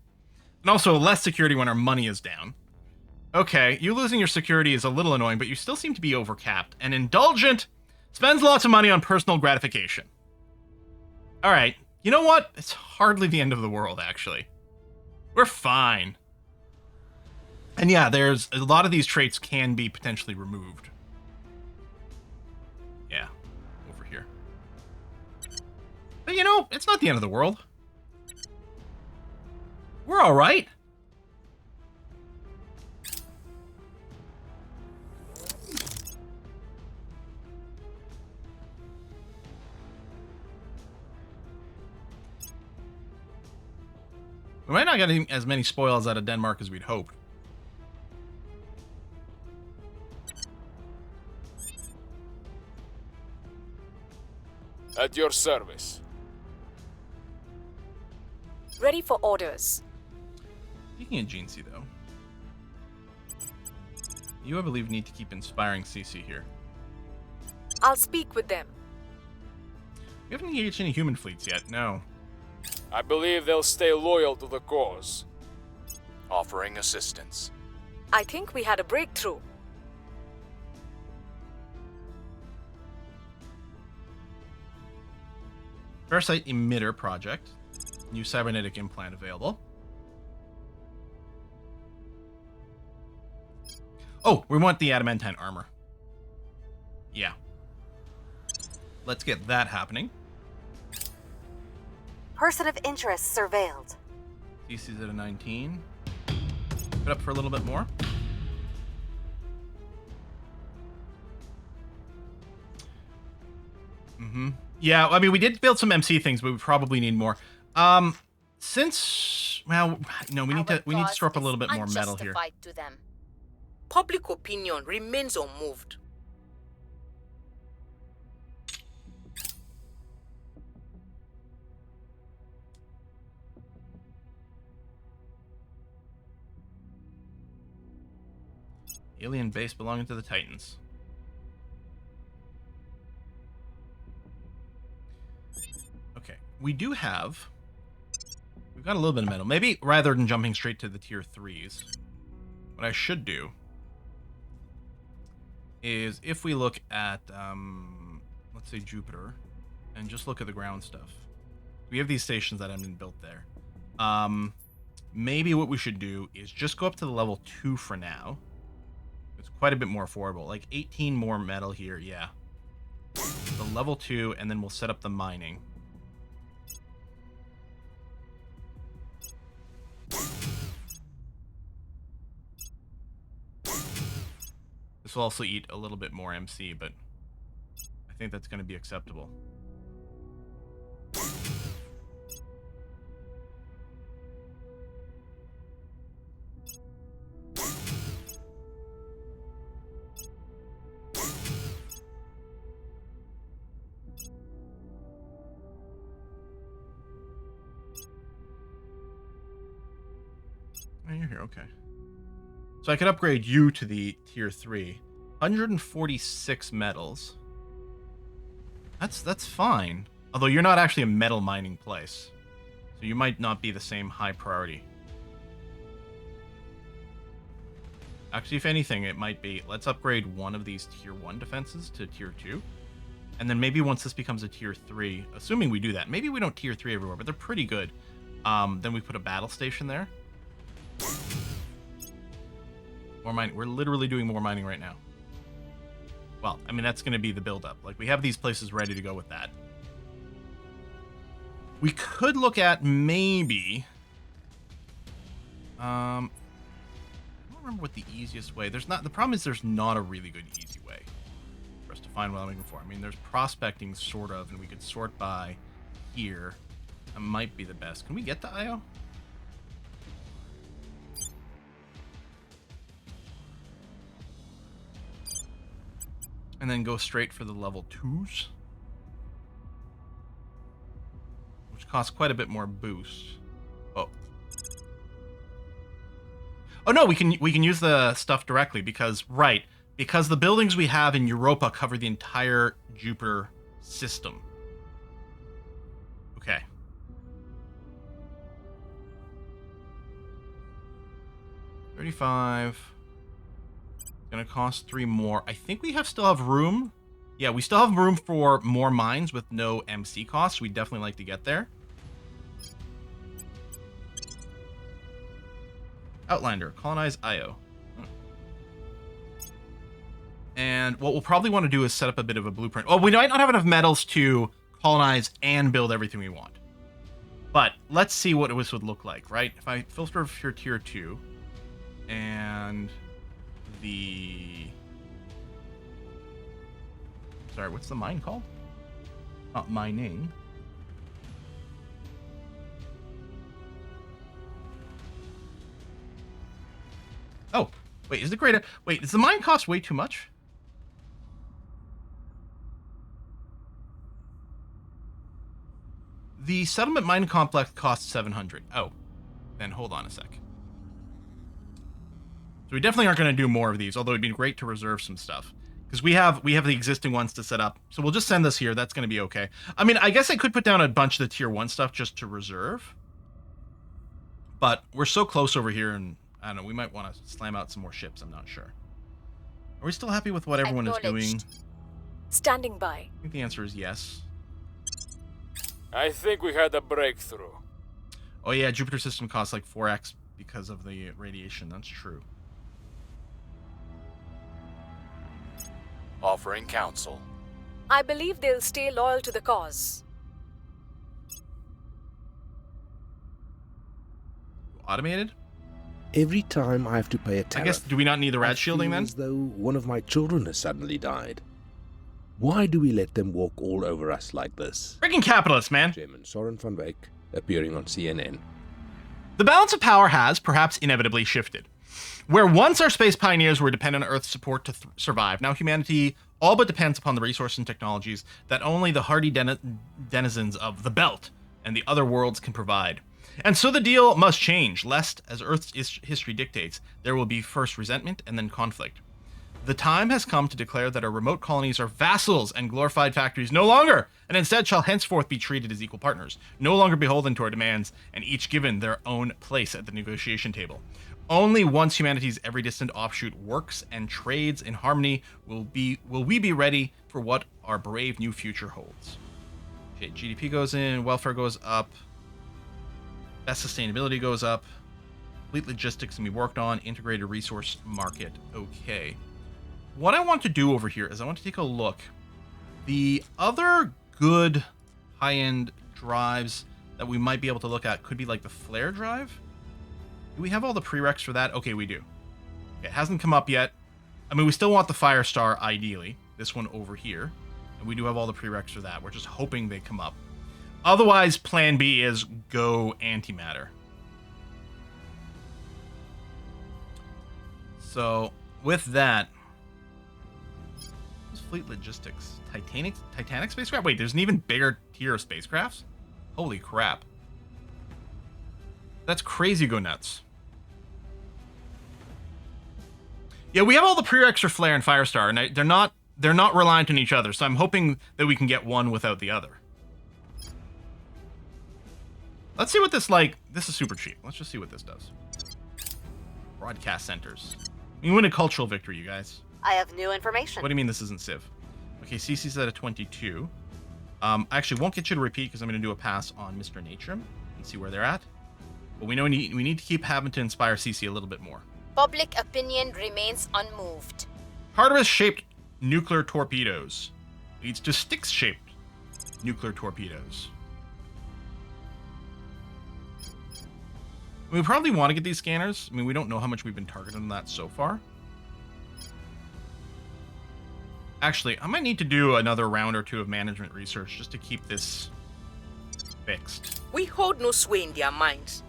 and also less security when our money is down. Okay, you losing your security is a little annoying, but you still seem to be overcapped. And indulgent, spends lots of money on personal gratification. All right, you know what? It's hardly the end of the world, actually. We're fine. And yeah, there's a lot of these traits can be potentially removed. Yeah, over here. But you know, it's not the end of the world. We're all right. We might not get as many spoils out of Denmark as we'd hoped. At your service. Ready for orders. Speaking of Genesi, though, you, I believe, need to keep inspiring CC here. I'll speak with them. We haven't engaged any human fleets yet, no. I believe they'll stay loyal to the cause. Offering assistance. I think we had a breakthrough. Parasite Emitter Project. New cybernetic implant available. Oh, we want the adamantine armor. Yeah. Let's get that happening. Person of interest surveilled. CC's at a 19. Put up for a little bit more. Yeah, I mean, we did build some MC things, but we probably need more. Since, well, no, we need to store up a little bit more metal here. To them. Public opinion remains unmoved. Alien base belonging to the Titans. Okay, we do have... We've got a little bit of metal. Maybe rather than jumping straight to the tier 3s, what I should do is if we look at, let's say Jupiter, and just look at the ground stuff. We have these stations that haven't been built there. Maybe what we should do is just go up to the level 2 for now. It's quite a bit more affordable. Like 18 more metal here, yeah. The level 2, and then we'll set up the mining. This will also eat a little bit more MC, but I think that's going to be acceptable. Oh, you're here, okay. So I could upgrade you to the tier 3. 146 metals. That's fine. Although you're not actually a metal mining place. So you might not be the same high priority. Actually, if anything, it might be, let's upgrade one of these tier 1 defenses to tier 2. And then maybe once this becomes a tier 3, assuming we do that, maybe we don't tier 3 everywhere, but they're pretty good. Then we put a battle station there. More mining. We're literally doing more mining right now. Well, I mean, that's going to be the build-up. Like, we have these places ready to go with that. We could look at maybe... I don't remember what the easiest way... There's not... The problem is there's not a really good easy way for us to find what I'm looking for. I mean, there's prospecting, sort of, and we could sort by here. That might be the best. Can we get to IO? And then go straight for the level 2s. Which costs quite a bit more boost. Oh. Oh no, we can use the stuff directly because, right, because the buildings we have in Europa cover the entire Jupiter system. Okay. $35. Gonna cost 3 more. I think we still have room. Yeah, we still have room for more mines with no MC costs. We'd definitely like to get there. Outlander, colonize IO. And what we'll probably want to do is set up a bit of a blueprint. Oh, we might not have enough metals to colonize and build everything we want. But let's see what this would look like, right? If I filter for tier 2 and sorry, what's the mine called? Not mining. Wait, is the greater... Wait, does the mine cost way too much? The settlement mine complex costs 700. Oh, then hold on a sec. So we definitely aren't going to do more of these, although it'd be great to reserve some stuff. Because we have the existing ones to set up. So we'll just send this here. That's going to be okay. I mean, I guess I could put down a bunch of the tier 1 stuff just to reserve. But we're so close over here, and I don't know, we might want to slam out some more ships. I'm not sure. Are we still happy with what everyone is doing? Standing by. I think the answer is yes. I think we had a breakthrough. Oh yeah, Jupiter system costs like 4x because of the radiation. That's true. Offering counsel. I believe they'll stay loyal to the cause. Automated? Every time I have to pay a tariff, I guess, do we not need the rad shielding then? As though one of my children has suddenly died. Why do we let them walk all over us like this? Freaking capitalists, man. Chairman Soren van Wyk, appearing on CNN. The balance of power has, perhaps inevitably, shifted. Where once our space pioneers were dependent on Earth's support to survive, now humanity all but depends upon the resources and technologies that only the hardy denizens of the Belt and the other worlds can provide. And so the deal must change, lest, as Earth's history dictates, there will be first resentment and then conflict. The time has come to declare that our remote colonies are vassals and glorified factories no longer, and instead shall henceforth be treated as equal partners, no longer beholden to our demands, and each given their own place at the negotiation table. Only once humanity's every distant offshoot works and trades in harmony will we be ready for what our brave new future holds. Okay, GDP goes in, welfare goes up, best sustainability goes up, fleet logistics can be worked on, integrated resource market, okay. What I want to do over here is I want to take a look. The other good high-end drives that we might be able to look at could be like the flare drive. Do we have all the prereqs for that? Okay, we do. It hasn't come up yet. I mean, we still want the Firestar, ideally. This one over here. And we do have all the prereqs for that. We're just hoping they come up. Otherwise, plan B is go antimatter. So, with that... fleet logistics. Titanic spacecraft? Wait, there's an even bigger tier of spacecrafts? Holy crap. That's crazy go nuts. Yeah, we have all the prereqs for Flare and Firestar, and they're not reliant on each other, so I'm hoping that we can get one without the other. Let's see what this, like... This is super cheap. Let's just see what this does. Broadcast centers. We win a cultural victory, you guys. I have new information. What do you mean this isn't Civ? Okay, CC's at a 22. I actually won't get you to repeat because I'm going to do a pass on Mr. Nature and see where they're at. But we know we need to keep having to inspire CC a little bit more. Public opinion remains unmoved. Tartarus-shaped nuclear torpedoes leads to Styx-shaped nuclear torpedoes. We probably want to get these scanners. I mean, we don't know how much we've been targeting on that so far. Actually, I might need to do another round or two of management research just to keep this fixed. We hold no sway in their minds.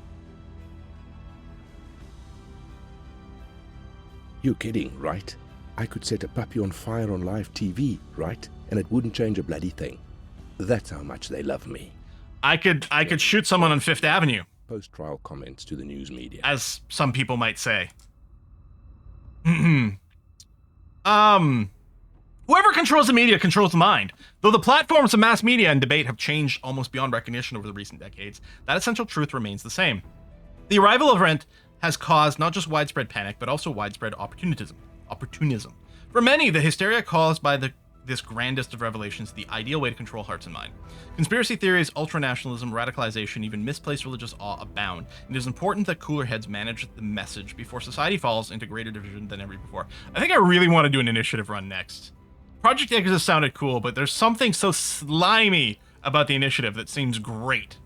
You're kidding, right? I could set a puppy on fire on live TV, right? And it wouldn't change a bloody thing. That's how much they love me. I could shoot someone on Fifth Avenue. Post-trial comments to the news media. As some people might say. Whoever controls the media controls the mind. Though the platforms of mass media and debate have changed almost beyond recognition over the recent decades, that essential truth remains the same. The arrival of rent has caused not just widespread panic, but also widespread opportunism. For many, the hysteria caused by this grandest of revelations, the ideal way to control hearts and mind. Conspiracy theories, ultranationalism, radicalization, even misplaced religious awe abound. It is important that cooler heads manage the message before society falls into greater division than ever before. I think I really want to do an initiative run next. Project Exodus sounded cool, but there's something so slimy about the initiative that seems great.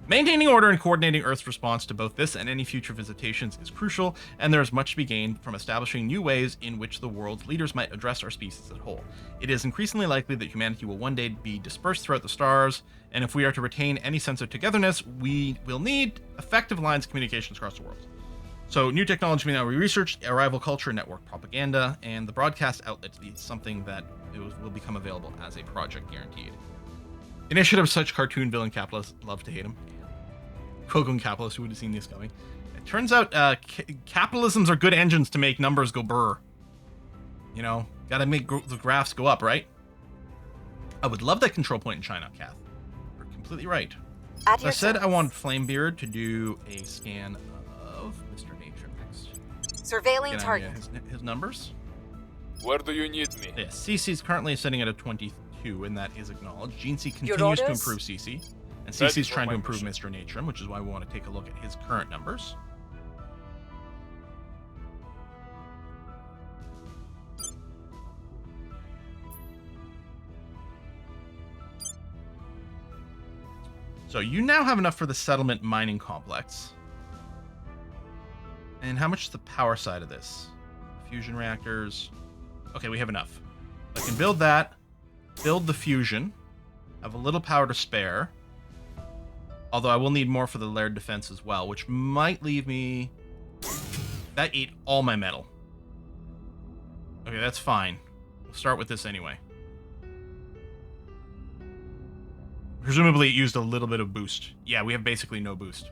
Maintaining order and coordinating Earth's response to both this and any future visitations is crucial, and there is much to be gained from establishing new ways in which the world's leaders might address our species as a whole. It is increasingly likely that humanity will one day be dispersed throughout the stars, and if we are to retain any sense of togetherness, we will need effective lines of communications across the world. So, new technology may now be researched, arrival culture, network propaganda, and the broadcast outlet is something that will become available as a project guaranteed. Initiatives such cartoon villain capitalists, love to hate them. Quote-unquote capitalists, who would have seen this coming? It turns out capitalisms are good engines to make numbers go brr. You know, gotta make the graphs go up, right? I would love that control point in China, Kath. You're completely right. At So your I said I service. want Flamebeard to do a scan of Mr. Nature next. Surveilling Get target. his numbers. Where do you need me? Yes, CC is currently sitting at a 22, and that is acknowledged. Gene C Your continues to orders? improve CC, and Ready CC is for trying my to improve mission. Mr. Nature, which is why we want to take a look at his current numbers. So you now have enough for the settlement mining complex. And how much is the power side of this? Fusion reactors. Okay, we have enough. I can build that, build the fusion, have a little power to spare. Although I will need more for the layered defense as well, which might leave me... That ate all my metal. Okay, that's fine. We'll start with this anyway. Presumably it used a little bit of boost. Yeah, we have basically no boost.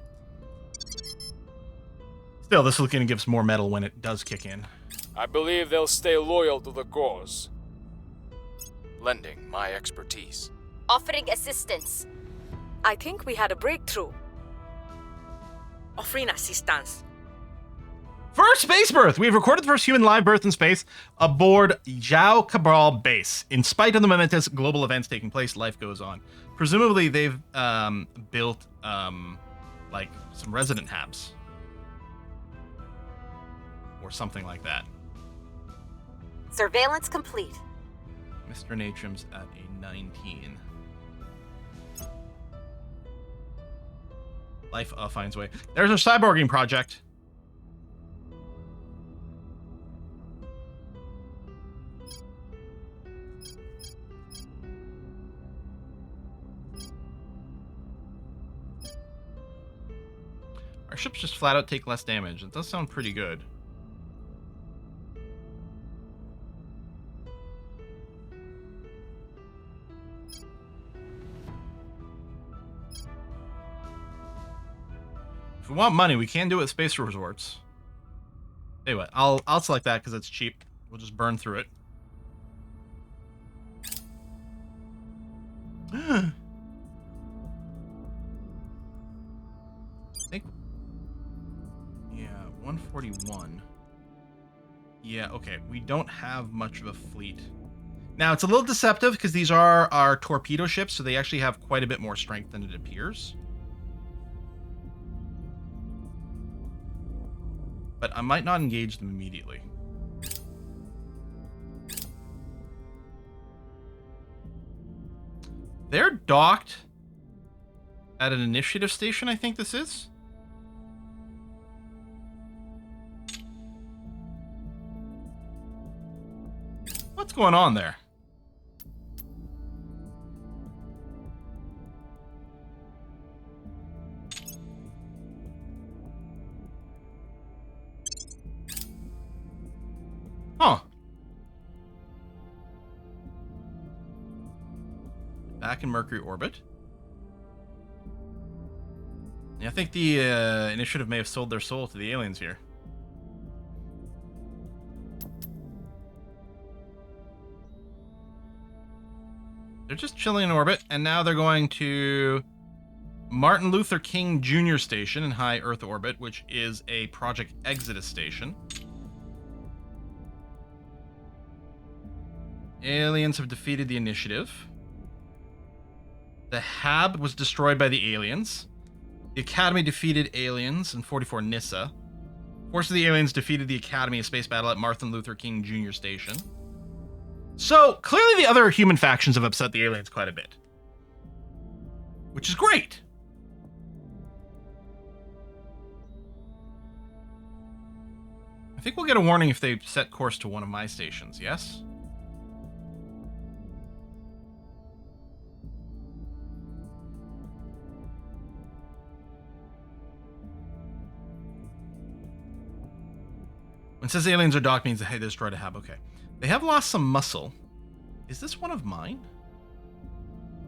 Still, this is going to give us more metal when it does kick in. I believe they'll stay loyal to the cause. Lending my expertise. Offering assistance. I think we had a breakthrough. Offering assistance. First space birth! We've recorded the first human live birth in space aboard Zhao Cabral base. In spite of the momentous global events taking place, life goes on. Presumably, they've built like some resident habs or something like that. Surveillance complete. Mr. Natrim's at a 19. Life finds way. There's our cyborging project. Our ships just flat out take less damage. It does sound pretty good. If we want money, we can do it with space resorts. Anyway, I'll select that because it's cheap. We'll just burn through it. I think. Yeah, 141. Yeah, okay. We don't have much of a fleet. Now, it's a little deceptive because these are our torpedo ships, so they actually have quite a bit more strength than it appears. But I might not engage them immediately. They're docked at an initiative station, I think this is. What's going on there? Huh. Back in Mercury orbit. Yeah, I think the initiative may have sold their soul to the aliens here. They're just chilling in orbit, and now they're going to Martin Luther King Jr. Station in high Earth orbit, which is a Project Exodus station. Aliens have defeated the initiative. The Hab was destroyed by the aliens. The Academy defeated aliens in 44 Nissa. Force of the aliens defeated the Academy in space battle at Martin Luther King Jr. Station. So, clearly the other human factions have upset the aliens quite a bit. Which is great. I think we'll get a warning if they set course to one of my stations, yes? When it says aliens are docked means they destroyed a hab. Okay. They have lost some muscle. Is this one of mine?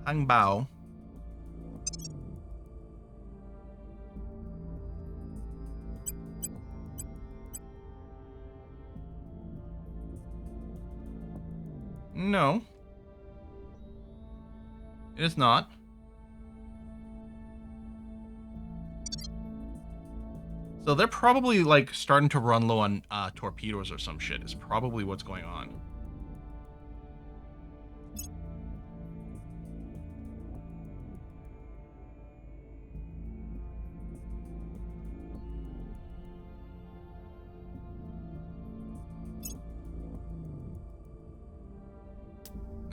Hang Bao. No. It is not. So they're probably like starting to run low on torpedoes or some shit is probably what's going on.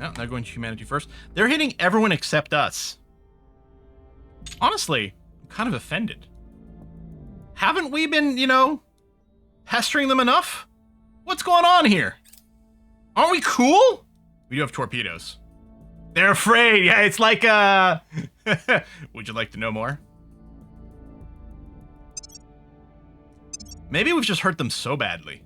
No, they're going to humanity first. They're hitting everyone except us. Honestly, I'm kind of offended. Haven't we been, you know, pestering them enough? What's going on here? Aren't we cool? We do have torpedoes. They're afraid. Yeah, it's like, would you like to know more? Maybe we've just hurt them so badly.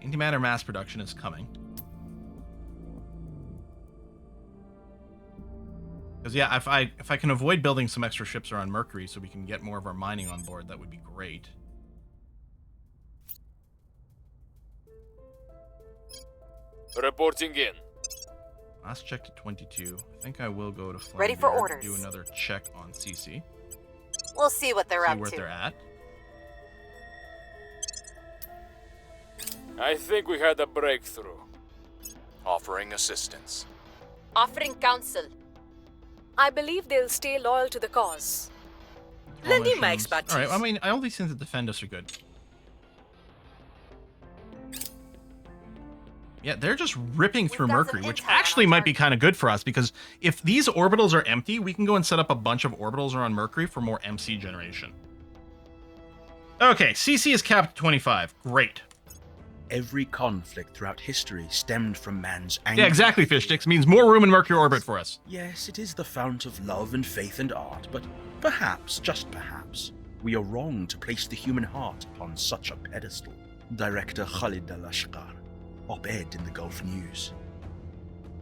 Antimatter mass production is coming. Because yeah, if I can avoid building some extra ships around Mercury so we can get more of our mining on board, that would be great. Reporting in. Last check to 22. I think I will go to Flame Ready for Beard, orders. do another check on CC. We'll see what they're See up where to. they're at. I think we had a breakthrough. Offering assistance. Offering counsel. I believe they'll stay loyal to the cause. Lending my Missions. expertise. Alright, I mean, all these things that defend us are good. Yeah, they're just ripping through got some Mercury, which intel on actually our might be target. kind of good for us, because if these orbitals are empty, we can go and set up a bunch of orbitals around Mercury for more MC generation. Okay, CC is capped at 25. Great. Every conflict throughout history stemmed from man's anger. Yeah, exactly, fish sticks. Means more room in Mercury orbit for us. Yes, it is the fount of love and faith and art, but perhaps, just perhaps, we are wrong to place the human heart upon such a pedestal. Director Khalid al-Ashqar, op-ed in the Gulf News.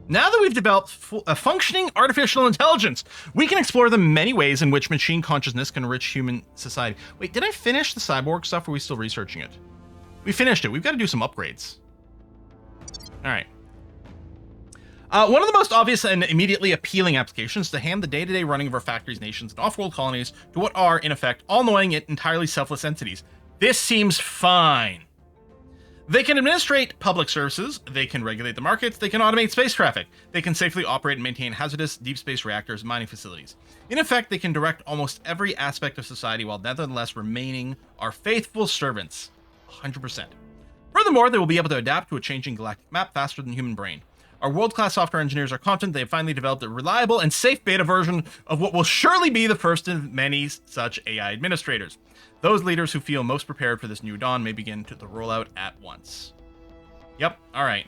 Now that we've developed a functioning artificial intelligence, we can explore the many ways in which machine consciousness can enrich human society. Wait, did I finish the cyborg stuff, or are we still researching it? We finished it. We've got to do some upgrades. All right. One of the most obvious and immediately appealing applications is to hand the day-to-day running of our factories, nations, and off-world colonies to what are, in effect, all-knowing yet entirely selfless entities. This seems fine. They can administrate public services, they can regulate the markets, they can automate space traffic, they can safely operate and maintain hazardous deep space reactors and mining facilities. In effect, they can direct almost every aspect of society while nevertheless remaining our faithful servants. 100%. Furthermore, they will be able to adapt to a changing galactic map faster than the human brain. Our world-class software engineers are confident they have finally developed a reliable and safe beta version of what will surely be the first of many such AI administrators. Those leaders who feel most prepared for this new dawn may begin to the rollout at once. Yep, alright.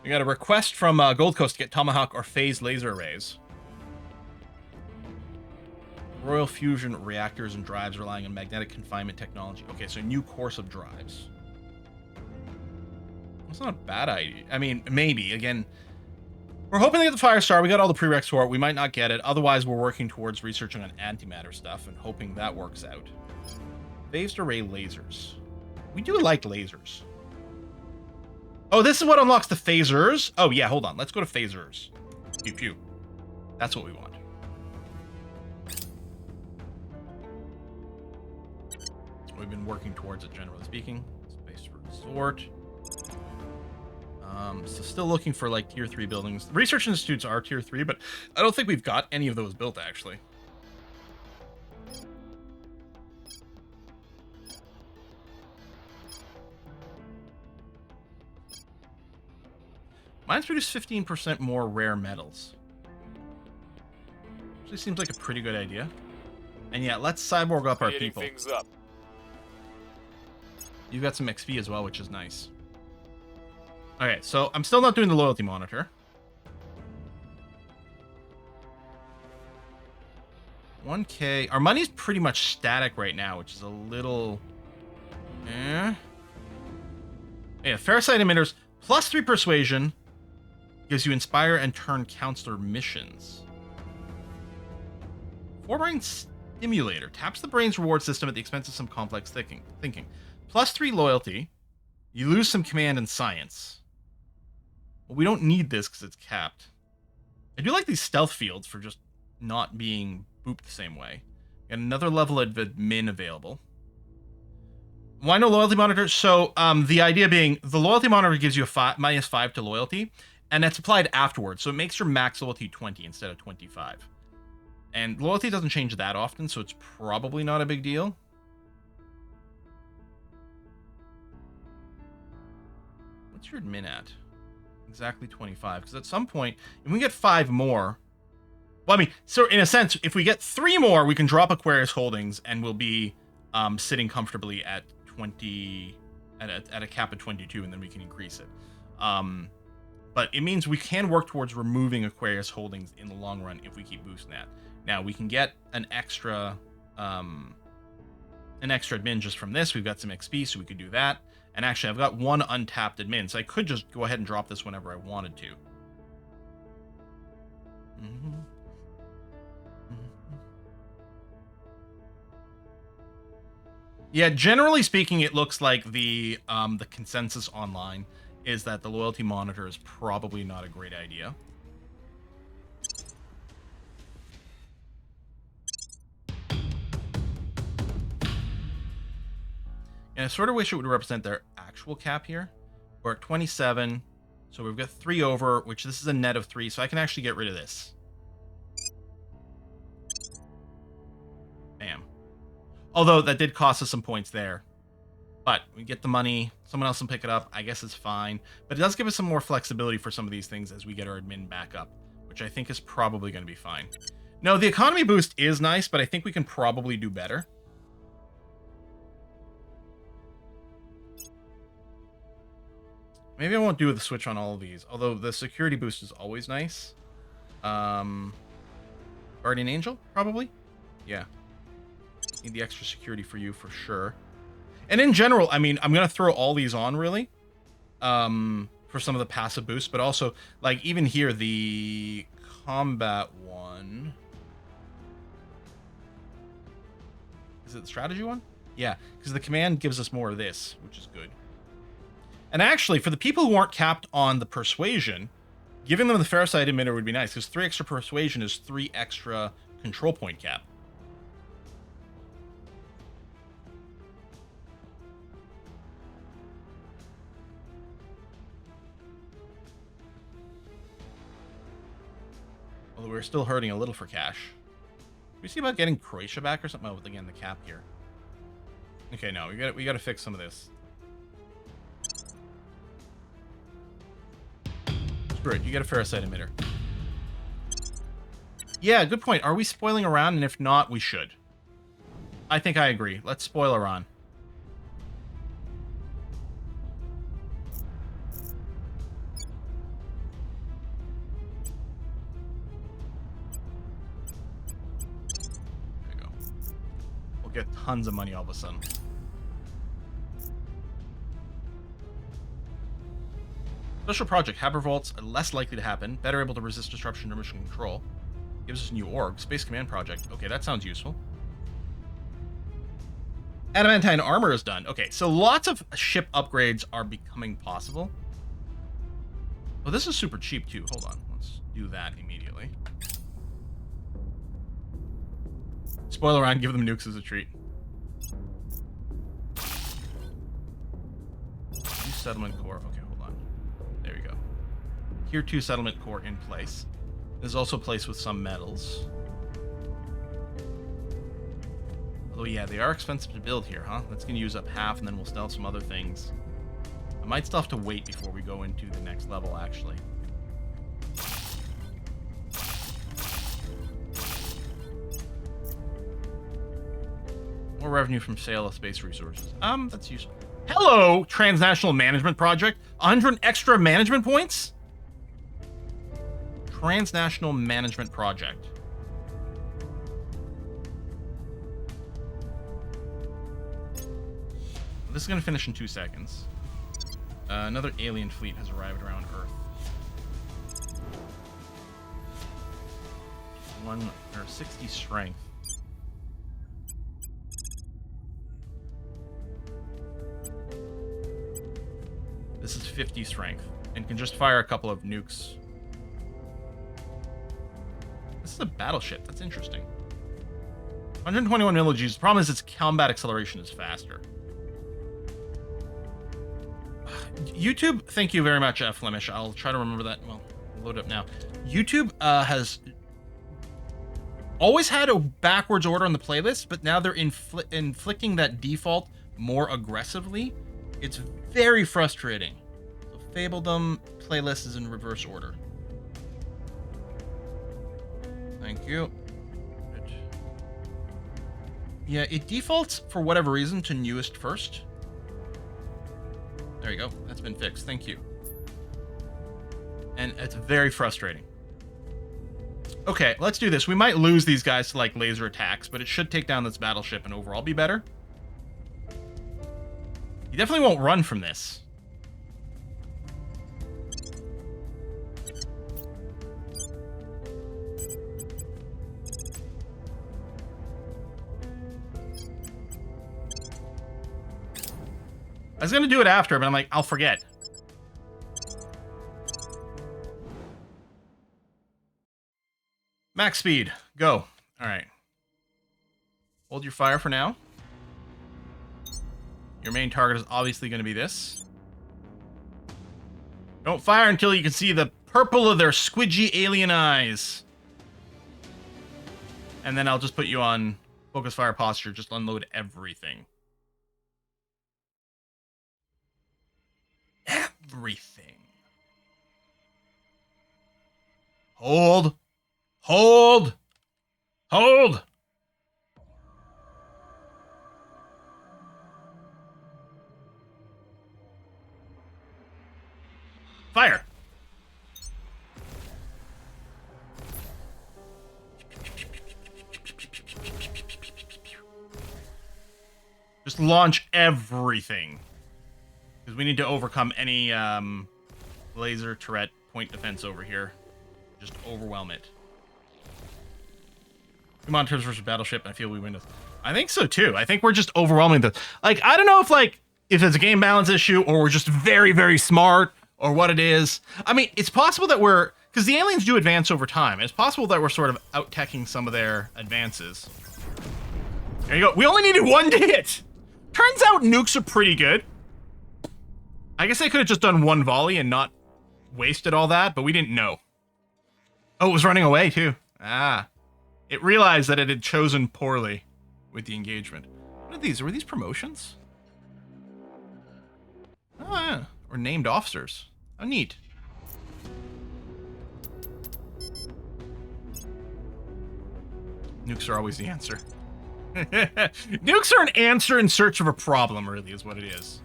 We got a request from Gold Coast to get Tomahawk or Phase laser arrays. Royal fusion reactors and drives relying on magnetic confinement technology. Okay, so new course of drives. That's not a bad idea. I mean, maybe. Again, we're hoping to get the Firestar. We got all the prereqs for it. We might not get it. Otherwise, we're working towards researching on antimatter stuff and hoping that works out. Phased array lasers. We do like lasers. Oh, this is what unlocks the phasers? Oh, yeah, hold on. Let's go to phasers. Pew pew. That's what we want. We've been working towards it, generally speaking. Space Resort. So still looking for like tier 3 buildings. The research institutes are tier 3, but I don't think we've got any of those built actually. Mine's produced 15% more rare metals. Actually seems like a pretty good idea. And yeah, let's cyborg up our Speeding people. things up. You've got some XP as well, which is nice. Okay, so I'm still not doing the loyalty monitor. 1K. Our money's pretty much static right now, which is a little... Yeah, Ferrocite emitters. +3 persuasion. Gives you inspire and turn counselor missions. Forebrain stimulator. Taps the brain's reward system at the expense of some complex thinking. +3 loyalty. You lose some command and science. Well, we don't need this because it's capped. I do like these stealth fields for just not being booped the same way. Got another level of admin available. Why no loyalty monitor? So the idea being the loyalty monitor gives you a -5 to loyalty, and that's applied afterwards. So it makes your max loyalty 20 instead of 25. And loyalty doesn't change that often, so it's probably not a big deal. What's your admin at? Exactly 25. Because at some point, if we get 5 more... Well, I mean, so in a sense, if we get 3 more, we can drop Aquarius Holdings, and we'll be sitting comfortably at 20... At a cap of 22, and then we can increase it. But it means we can work towards removing Aquarius Holdings in the long run if we keep boosting that. Now, we can get an extra admin just from this. We've got some XP, so we could do that. And actually, I've got 1 untapped admin, so I could just go ahead and drop this whenever I wanted to. Yeah, generally speaking, it looks like the consensus online is that the loyalty monitor is probably not a great idea. And I sort of wish it would represent their actual cap here. We're at 27, so we've got 3 over, which this is a net of 3, so I can actually get rid of this. Bam. Although that did cost us some points there. But we get the money, someone else can pick it up, I guess it's fine. But it does give us some more flexibility for some of these things as we get our admin back up, which I think is probably going to be fine. No, the economy boost is nice, but I think we can probably do better. Maybe I won't do the switch on all of these, although the security boost is always nice. Guardian Angel, probably? Yeah. Need the extra security for you for sure. And in general, I mean, I'm going to throw all these on, really, for some of the passive boosts, but also, like, even here, the combat one... Is it the strategy one? Yeah, because the command gives us more of this, which is good. And actually, for the people who aren't capped on the persuasion, giving them the Ferrocite emitter would be nice, because 3 extra persuasion is 3 extra control point cap. Although we're still hurting a little for cash. Can we see about getting Croatia back or something? Oh, again, the cap here. Okay, no, we got to fix some of this. Screw it, you get a Ferrocite emitter. Yeah, good point. Are we spoiling Iran? And if not, we should. I think I agree. Let's spoil Iran. There you go. We'll get tons of money all of a sudden. Special project. Haber vaults are less likely to happen. Better able to resist disruption or mission control. Gives us a new org. Space command project. Okay, that sounds useful. Adamantine armor is done. Okay, so lots of ship upgrades are becoming possible. Oh, this is super cheap too. Hold on. Let's do that immediately. Spoil around. Give them nukes as a treat. New settlement core. Okay. There we go. Tier 2 settlement core in place. There's also a place with some metals. Although, yeah, they are expensive to build here, huh? That's going to use up half, and then we'll still have some other things. I might still have to wait before we go into the next level, actually. More revenue from sale of space resources. That's useful. Hello, Transnational Management Project. 100 extra management points? Transnational Management Project. this is going to finish in 2 seconds. Another alien fleet has arrived around Earth. 60 strength. This is 50 strength and can just fire a couple of nukes. This is a battleship. That's interesting. 121 milligauss. The problem is its combat acceleration is faster. YouTube, thank you very much, Flemish. I'll try to remember that. Well, load it up now. YouTube has always had a backwards order on the playlist, but now they're inflicting that default more aggressively. It's very frustrating. So Fabledom playlist is in reverse order. Thank you. Good. Yeah, it defaults for whatever reason to newest first. There you go. That's been fixed. Thank you. And it's very frustrating. Okay, let's do this. We might lose these guys to like laser attacks, but it should take down this battleship and overall be better. You definitely won't run from this. I was going to do it after, but I'm like, I'll forget. Max speed. Go. All right. Hold your fire for now. Your main target is obviously going to be this. Don't fire until you can see the purple of their squidgy alien eyes. And then I'll just put you on focus fire posture. Just unload everything. Everything. Hold. Hold. Hold. Fire. Just launch everything. Because we need to overcome any laser turret point defense over here. Just overwhelm it. Two monitors versus battleship. I feel we win this. I think so too. I think we're just overwhelming the. Like, I don't know if it's a game balance issue or we're just very, very smart or what it is. I mean, it's possible that we're, because the aliens do advance over time. It's possible that we're sort of out-teching some of their advances. There you go. We only needed one to hit. Turns out nukes are pretty good. I guess they could have just done one volley and not wasted all that, but we didn't know. Oh, it was running away too. Ah. It realized that it had chosen poorly with the engagement. What are these? Were these promotions? Oh, yeah. Or named officers. How neat. Nukes are always the answer. Nukes are an answer in search of a problem, really, is what it is.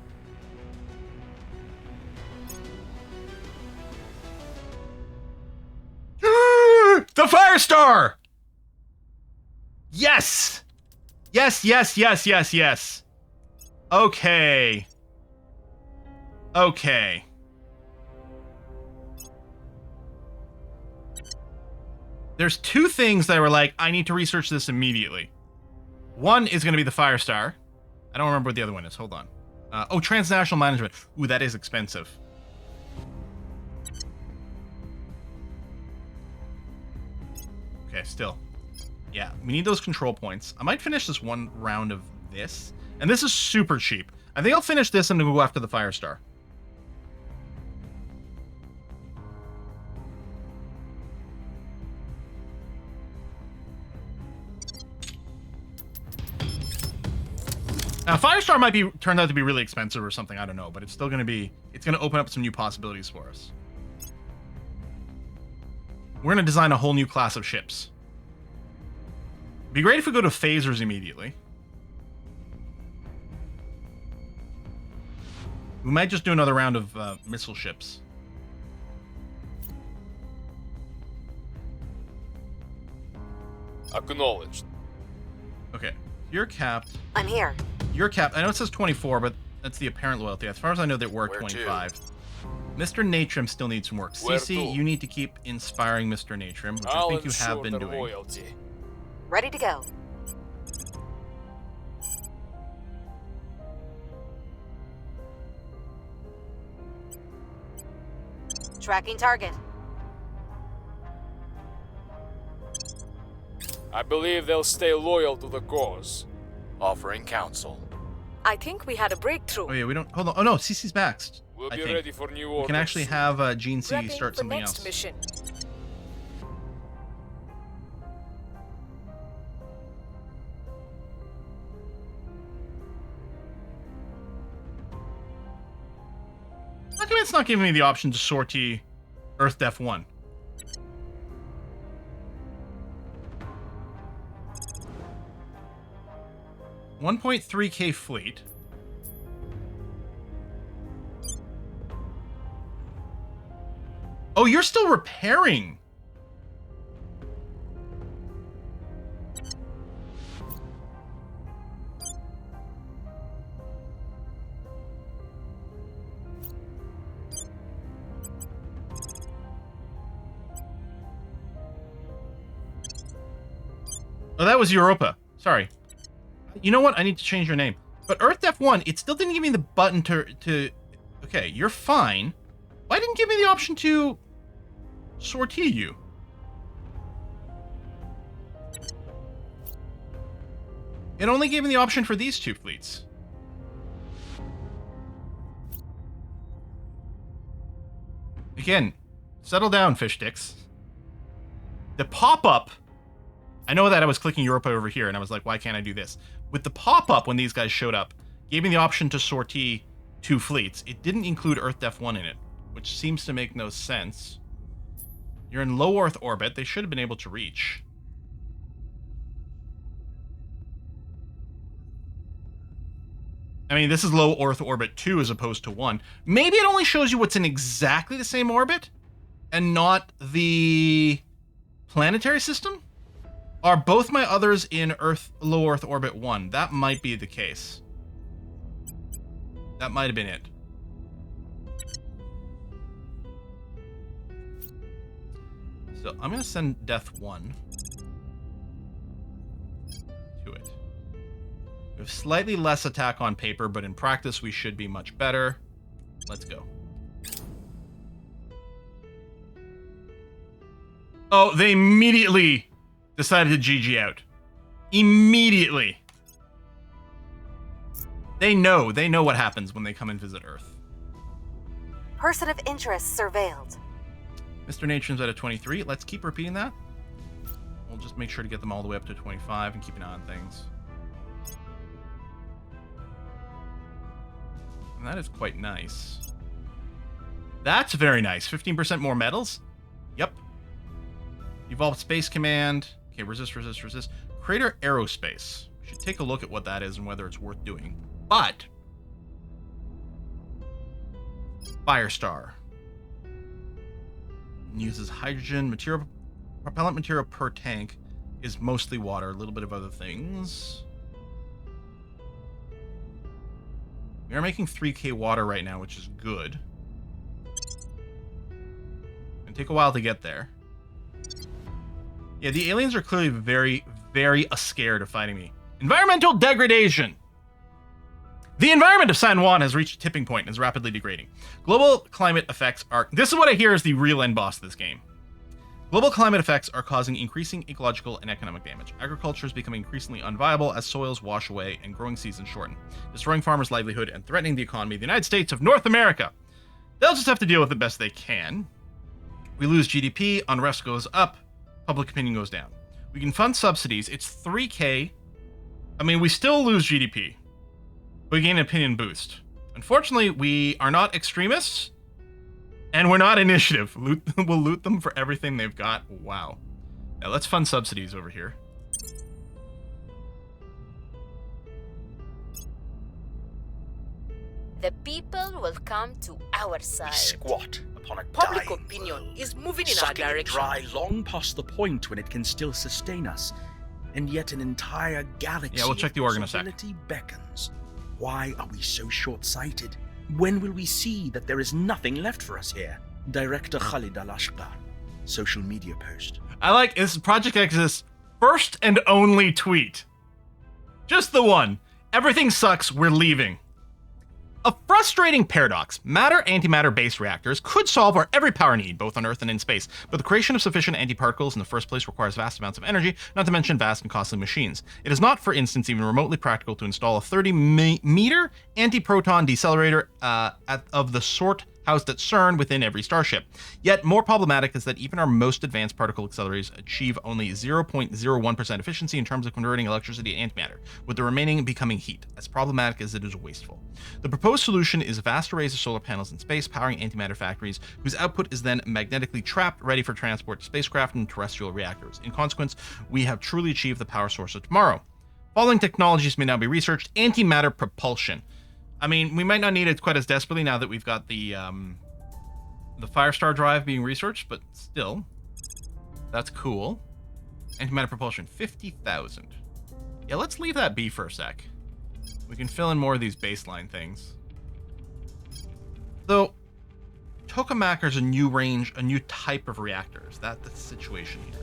The Firestar! Yes! Yes, yes, yes, yes, yes. Okay. Okay. There's two things that were like, I need to research this immediately. One is going to be the Firestar. I don't remember what the other one is. Hold on. Oh, transnational management. Ooh, that is expensive. Okay, still. Yeah, we need those control points. I might finish this one round of this. And this is super cheap. I think I'll finish this and go after the Firestar. Now, Firestar might be turned out to be really expensive or something, I don't know, but it's still going to be, it's going to open up some new possibilities for us. We're going to design a whole new class of ships. It'd be great if we go to phasers immediately. We might just do another round of missile ships. Acknowledged. Okay, you're capped. I'm here. You're capped. I know it says 24, but That's the apparent loyalty. As far as I know, that we're Where 25. Mr. Natrim still needs some work. Where Cece, to? you need to keep inspiring Mr. Natrim, which I'll I think you have ensure been their doing. loyalty. Ready to go. Tracking target. I believe they'll stay loyal to the cause. Offering counsel. I think we had a breakthrough. Oh yeah, we don't. Hold on. Oh no, Cece's back. We'll I be think. ready for new orders. We can actually have Gene C Prepping start for something next else. mission. How come it's not giving me the option to sortie Earth Def 1? $1.3K fleet. Oh, you're still repairing. Oh, that was Europa. Sorry. You know what? I need to change your name. But Earth Def 1, it still didn't give me the button to... Okay, you're fine. Why didn't it give me the option to sortie you? It only gave me the option for these two fleets. Again, settle down, fish sticks. The pop-up... I know that I was clicking Europa over here, and I was like, why can't I do this? With the pop-up when these guys showed up, gave me the option to sortie two fleets. It didn't include Earth Def 1 in it, which seems to make no sense. You're in low Earth orbit. They should have been able to reach. I mean, this is low Earth orbit 2 as opposed to 1. Maybe it only shows you what's in exactly the same orbit and not the planetary system? Are both my others in low Earth orbit 1? That might be the case. That might have been it. So I'm going to send Death 1 to it. We have slightly less attack on paper, but in practice we should be much better. Let's go. Oh, they immediately decided to GG out. Immediately. They know what happens when they come and visit Earth. Person of interest surveilled. Mr. Natron's at a 23. Let's keep repeating that. We'll just make sure to get them all the way up to 25 and keep an eye on things. And that is quite nice. That's very nice. 15% more medals? Yep. Evolved Space Command. Okay, resist. Crater Aerospace. We should take a look at what that is and whether it's worth doing. But Firestar uses hydrogen material. Propellant material per tank is mostly water, a little bit of other things. We are making 3K water right now, which is good. It'll take a while to get there. Yeah, the aliens are clearly very, very scared of fighting me. Environmental degradation. The environment of San Juan has reached a tipping point and is rapidly degrading. Global climate effects are... This is what I hear is the real end boss of this game. Global climate effects are causing increasing ecological and economic damage. Agriculture is becoming increasingly unviable as soils wash away and growing seasons shorten, destroying farmers' livelihood and threatening the economy of the United States of North America. They'll just have to deal with it best they can. We lose GDP, unrest goes up, public opinion goes down. We can fund subsidies. It's 3K. I mean, we still lose GDP. We gain an opinion boost. Unfortunately, we are not extremists, and we're not initiative. We'll loot them for everything they've got. Wow. Now let's fund subsidies over here. The people will come to our side. We squat upon a Public dying opinion world, is moving in our sucking it direction. dry long past the point when it can still sustain us, and yet an entire galaxy Yeah, we'll check the organ in a sec. of possibility beckons. Why are we so short-sighted? When will we see that there is nothing left for us here? Director Khalid Al-Ashqar. Social media post. I like this Project X's first and only tweet. Just the one. Everything sucks, we're leaving. A frustrating paradox. Matter-antimatter-based reactors could solve our every power need, both on Earth and in space, but the creation of sufficient antiparticles in the first place requires vast amounts of energy, not to mention vast and costly machines. It is not, for instance, even remotely practical to install a 30-meter anti-proton decelerator of the sort housed at CERN within every starship. Yet, more problematic is that even our most advanced particle accelerators achieve only 0.01% efficiency in terms of converting electricity to antimatter, with the remaining becoming heat, as problematic as it is wasteful. The proposed solution is vast arrays of solar panels in space powering antimatter factories, whose output is then magnetically trapped, ready for transport to spacecraft and terrestrial reactors. In consequence, we have truly achieved the power source of tomorrow. Following technologies may now be researched: antimatter propulsion. I mean, we might not need it quite as desperately now that we've got the Firestar drive being researched, but still, that's cool. Antimatter propulsion, 50,000. Yeah, let's leave that be for a sec. We can fill in more of these baseline things. Though, tokamachers a new range, a new type of reactors. That's the situation here.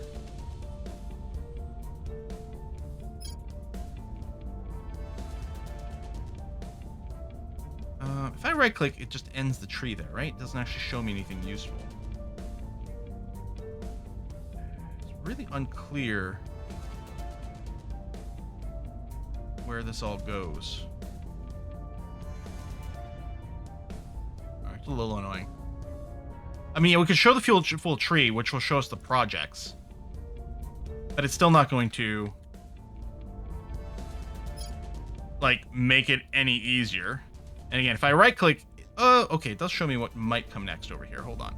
If I right click, it just ends the tree there, right? It doesn't actually show me anything useful. It's really unclear where this all goes. Alright, it's a little annoying. I mean, we could show the full tree, which will show us the projects. But it's still not going to, like, make it any easier. And again, if I right-click, okay, it does show me what might come next over here. Hold on.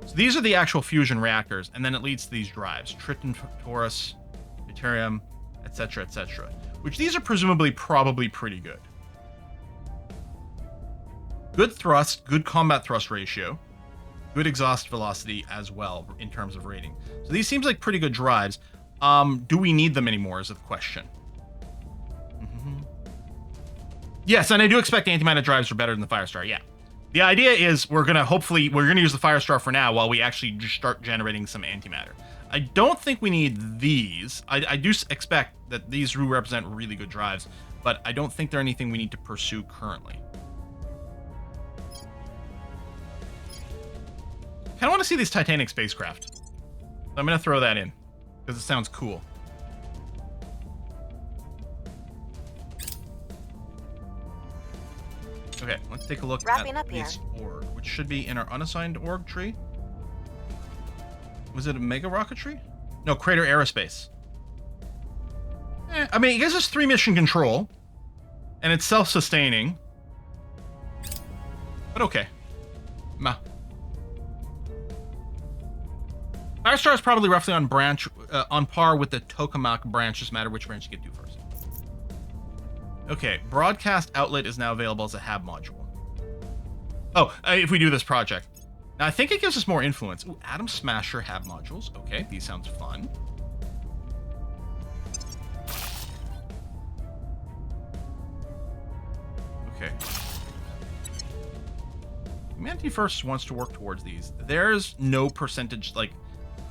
So these are the actual fusion reactors, and then it leads to these drives: Triton, Taurus, Deuterium, etc., etc. Which these are presumably probably pretty good. Good thrust, good combat thrust ratio, good exhaust velocity as well in terms of rating. So these seems like pretty good drives. Do we need them anymore is the question. Yes, and I do expect the antimatter drives are better than the Firestar, yeah. The idea is we're going to use the Firestar for now while we actually just start generating some antimatter. I don't think we need these. I do expect that these do represent really good drives, but I don't think they're anything we need to pursue currently. I kind of want to see these Titanic spacecraft. So I'm going to throw that in, because it sounds cool. Okay, let's take a look at this org, which should be in our unassigned org tree. Was it a mega rocketry? No, Crater Aerospace. I mean, it gives us 3 mission control, and it's self-sustaining. But okay. Meh. Firestar is probably roughly on par with the Tokamak branch. Just matter which branch you get to first. Okay, broadcast outlet is now available as a HAB module. Oh, if we do this project. Now, I think it gives us more influence. Ooh, Atom Smasher HAB modules. Okay, these sounds fun. Okay. Humanity First wants to work towards these. There's no percentage, like,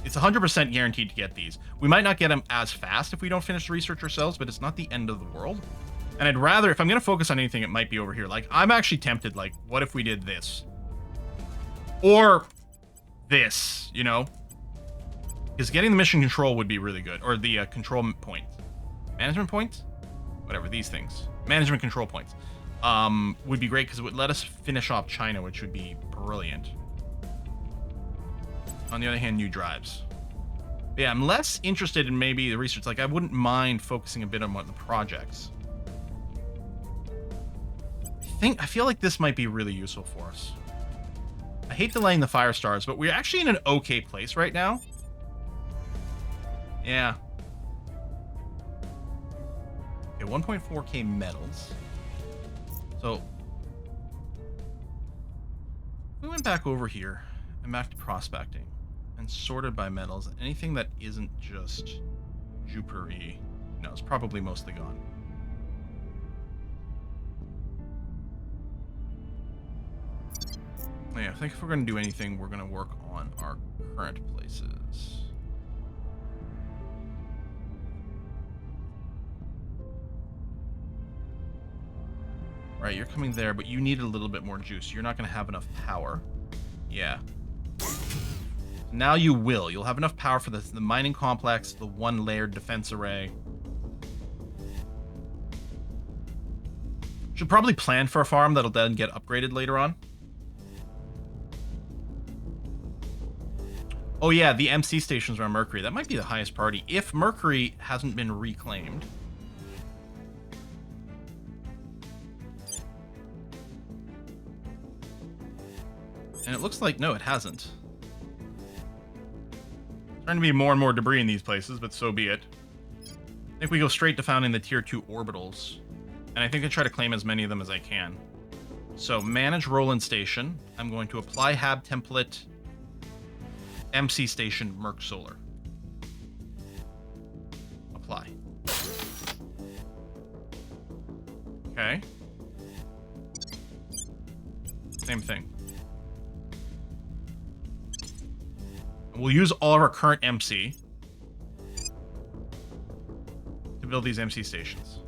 it's 100% guaranteed to get these. We might not get them as fast if we don't finish the research ourselves, but it's not the end of the world. And I'd rather, if I'm going to focus on anything, it might be over here. Like, I'm actually tempted, like, what if we did this? Or this, you know? Because getting the mission control would be really good. Or the control point. Management points? Whatever, these things. Management control points. Would be great, because it would let us finish off China, which would be brilliant. On the other hand, new drives. But yeah, I'm less interested in maybe the research. Like, I wouldn't mind focusing a bit on what the projects. I feel like this might be really useful for us. I hate delaying the Firestars, but we're actually in an okay place right now. Yeah. Okay, 1.4k metals. So, we went back over here and back to prospecting and sorted by metals. Anything that isn't just Jupiter-y, no, it's probably mostly gone. Yeah, I think if we're going to do anything, we're going to work on our current places. Right, you're coming there, but you need a little bit more juice. You're not going to have enough power. Yeah. Now you will. You'll have enough power for the mining complex, the one-layered defense array. Should probably plan for a farm that'll then get upgraded later on. Oh yeah, the MC stations are on Mercury. That might be the highest priority if Mercury hasn't been reclaimed. And it looks like, no, it hasn't. Starting to be more and more debris in these places, but so be it. I think we go straight to founding the tier 2 orbitals. And I think I try to claim as many of them as I can. So, manage Roland Station. I'm going to apply Hab template MC Station Merc Solar. Apply. Okay. Same thing. We'll use all of our current MC to build these MC stations.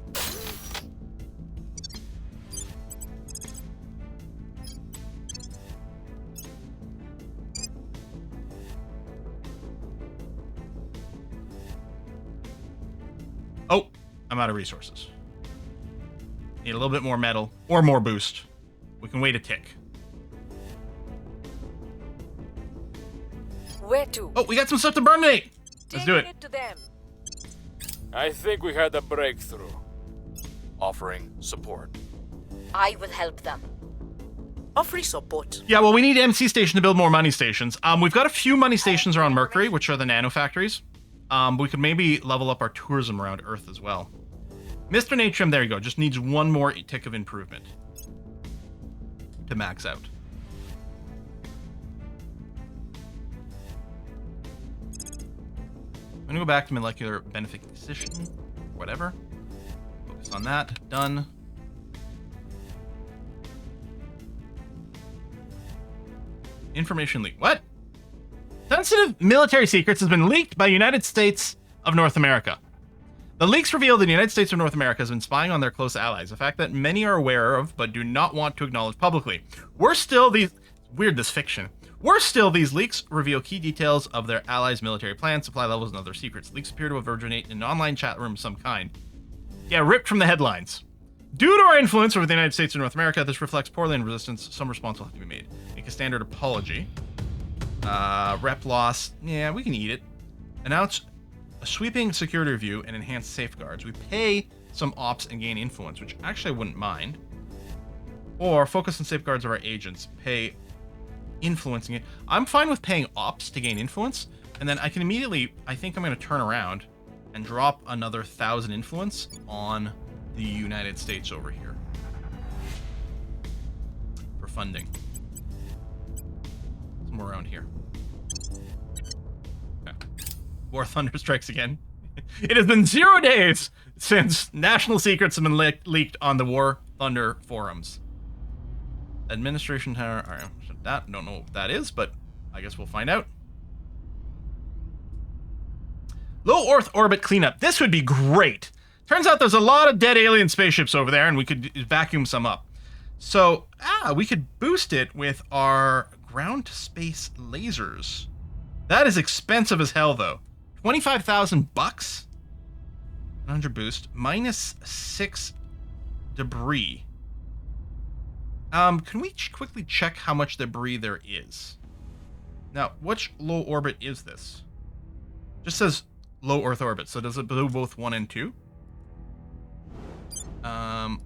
Oh, I'm out of resources. Need a little bit more metal or more boost. We can wait a tick. Where to? Oh, we got some stuff to burninate. Let's do it. Taking it to them. I think we had a breakthrough. Offering support. I will help them. Offering support. Yeah, well, we need MC Station to build more money stations. We've got a few money stations around Mercury, which are the nano factories. We could maybe level up our tourism around Earth as well. Mr. Natrium, there you go. Just needs one more tick of improvement to max out. I'm gonna go back to molecular beneficiation, whatever. Focus on that. Done. Information leak. What? Sensitive military secrets has been leaked by United States of North America. The leaks reveal that the United States of North America has been spying on their close allies, a fact that many are aware of but do not want to acknowledge publicly. Worse still, these leaks reveal key details of their allies' military plans, supply levels, and other secrets. Leaks appear to have originated in an online chat room of some kind. Yeah, ripped from the headlines. Due to our influence over the United States of North America, this reflects poorly in resistance. Some response will have to be made. Make a standard apology. Rep loss. Yeah, we can eat it. Announce a sweeping security review and enhance safeguards. We pay some ops and gain influence, which actually I wouldn't mind. Or focus on safeguards of our agents. Pay influencing it. I'm fine with paying ops to gain influence, and then I can immediately, I think I'm going to turn around and drop another 1,000 influence on the United States over here for funding. Somewhere around here. Okay. War Thunder strikes again. It has been 0 days since national secrets have been leaked on the War Thunder forums. Administration Tower. All right, don't know what that is, but I guess we'll find out. Low Earth orbit cleanup. This would be great. Turns out there's a lot of dead alien spaceships over there, and we could vacuum some up. So, we could boost it with our ground-to-space lasers. That is expensive as hell, though. 25,000 bucks. 100 boost. -6 debris. Can we quickly check how much debris there is? Now, which low orbit is this? Just says low Earth orbit. So does it do both 1 and 2?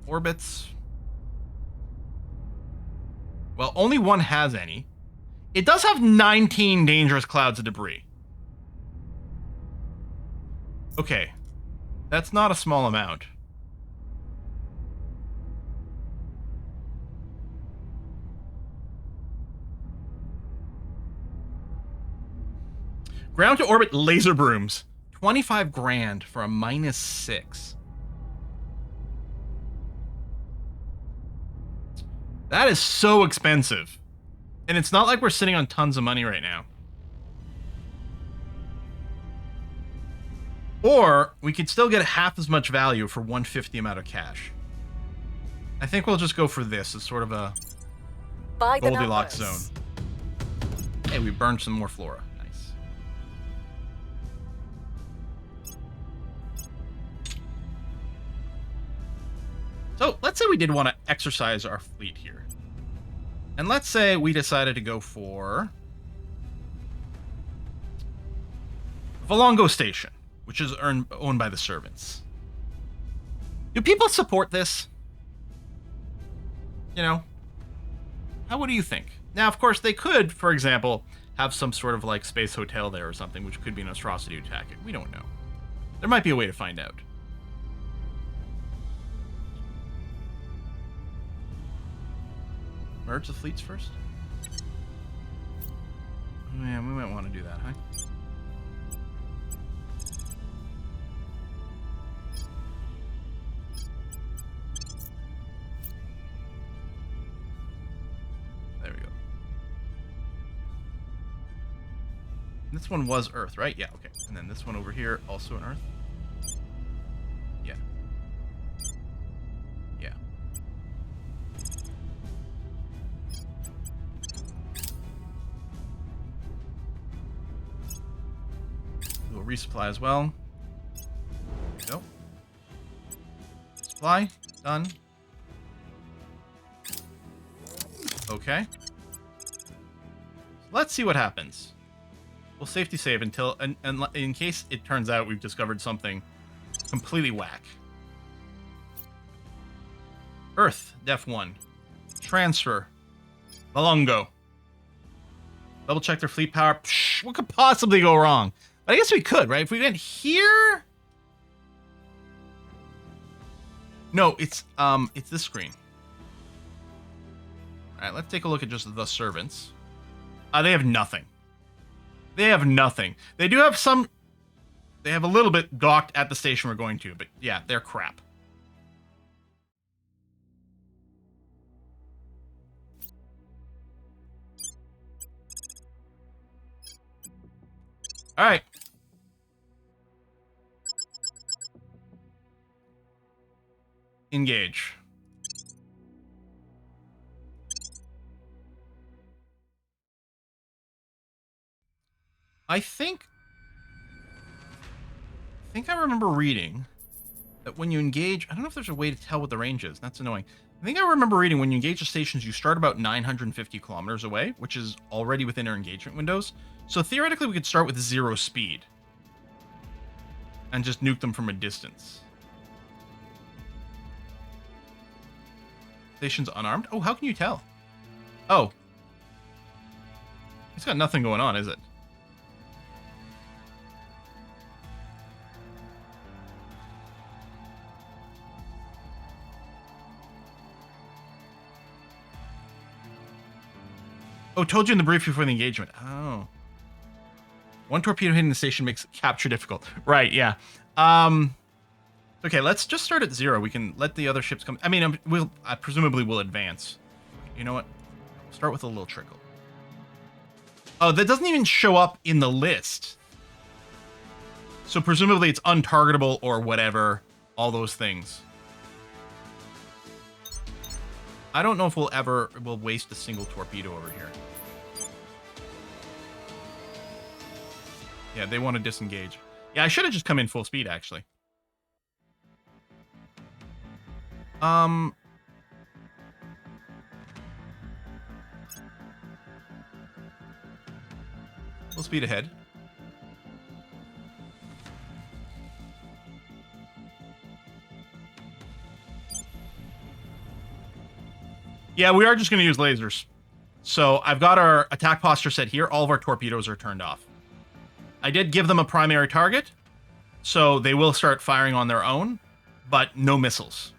Orbits. Well, only one has any. It does have 19 dangerous clouds of debris. Okay. That's not a small amount. Ground to orbit laser brooms. 25 grand for a -6. That is so expensive. And it's not like we're sitting on tons of money right now. Or we could still get half as much value for 1/5 the amount of cash. I think we'll just go for this as sort of a By the Goldilocks numbers. zone. Hey, we burned some more flora. Nice. So let's say we did want to exercise our fleet here. And let's say we decided to go for Valongo Station, which is owned by the servants. Do people support this? You know? What do you think? Now, of course, they could, for example, have some sort of like space hotel there or something, which could be an atrocity tactic. We don't know. There might be a way to find out. Merge the fleets first? Oh, yeah, we might want to do that, huh? There we go. This one was Earth, right? Yeah, okay. And then this one over here, also an Earth? Yeah. Yeah. We'll resupply as well. There we go. Supply. Done. Okay. Let's see what happens. We'll safety save until, and in case it turns out we've discovered something completely whack. Earth, Def 1. Transfer. Valongo. Double check their fleet power. Psh, what could possibly go wrong? But I guess we could, right? If we went here... No, it's this screen. Alright, let's take a look at just the servants. They have nothing. They have nothing. They do have some... They have a little bit docked at the station we're going to, but yeah, they're crap. Alright. Engage. I think I remember reading that when you engage, I don't know if there's a way to tell what the range is. That's annoying. I think I remember reading when you engage the stations, you start about 950 kilometers away, which is already within our engagement windows. So theoretically, we could start with 0 speed and just nuke them from a distance. Station's unarmed? Oh, how can you tell? Oh. It's got nothing going on, is it? Oh, told you in the brief before the engagement. Oh. 1 torpedo hitting the station makes capture difficult. Right, yeah. Okay, let's just start at 0. We can let the other ships come. I mean, I presumably will advance. You know what? Start with a little trickle. Oh, that doesn't even show up in the list. So presumably it's untargetable or whatever. All those things. I don't know if we'll waste a single torpedo over here. Yeah, they want to disengage. Yeah, I should have just come in full speed, actually. Full speed ahead. Yeah, we are just going to use lasers. So I've got our attack posture set here. All of our torpedoes are turned off. I did give them a primary target, so they will start firing on their own, but no missiles.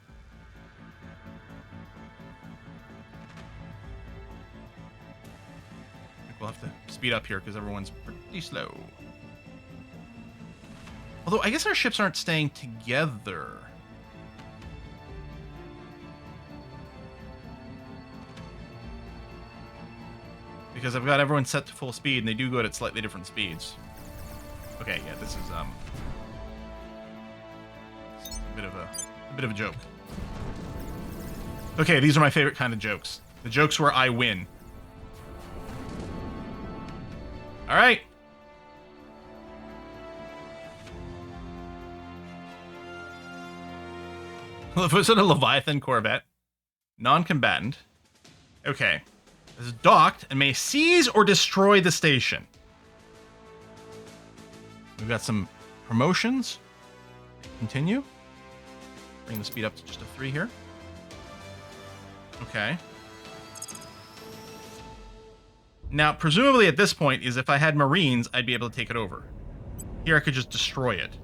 I think we'll have to speed up here because everyone's pretty slow. Although I guess our ships aren't staying together. because I've got everyone set to full speed, and they do go at slightly different speeds. Okay, yeah, this is a bit of a joke. Okay, these are my favorite kind of jokes. The jokes where I win. All right. Was it a Leviathan Corvette? Non-combatant. Okay. This is docked and may seize or destroy the station. We've got some promotions. Continue. Bring the speed up to just a 3 here. Okay. Now, presumably at this point is if I had Marines, I'd be able to take it over. Here I could just destroy it.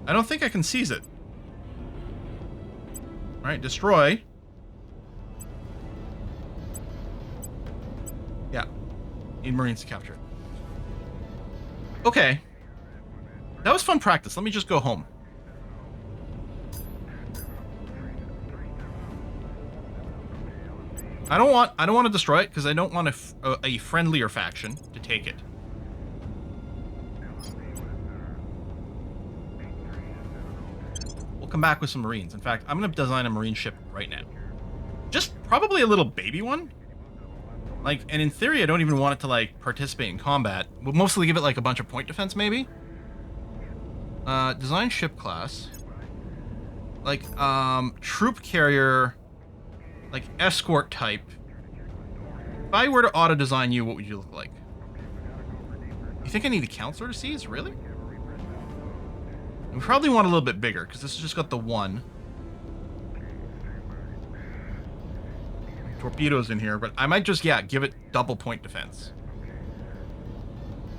I don't think I can seize it. All right, destroy. Yeah. Need Marines to capture it. Okay. That was fun practice. Let me just go home. I don't want to destroy it because I don't want a friendlier faction to take it. We'll come back with some Marines. In fact, I'm going to design a Marine ship right now. Just probably a little baby one. Like, and in theory, I don't even want it to, like, participate in combat. We'll mostly give it, like, a bunch of point defense, maybe? Design ship class. Like, troop carrier... like, escort type. If I were to auto-design you, what would you look like? You think I need a counselor to seize? Really? We probably want a little bit bigger, because this has just got the 1. Torpedoes in here, but I might just, yeah, give it double point defense.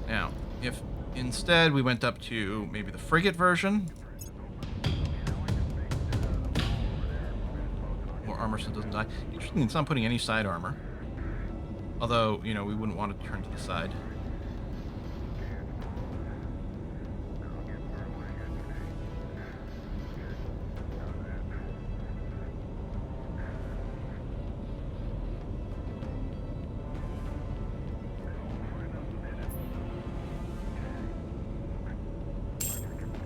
Now, if instead we went up to maybe the frigate version... armor so it doesn't die. Interesting, it's not putting any side armor. Although, you know, we wouldn't want to turn to the side.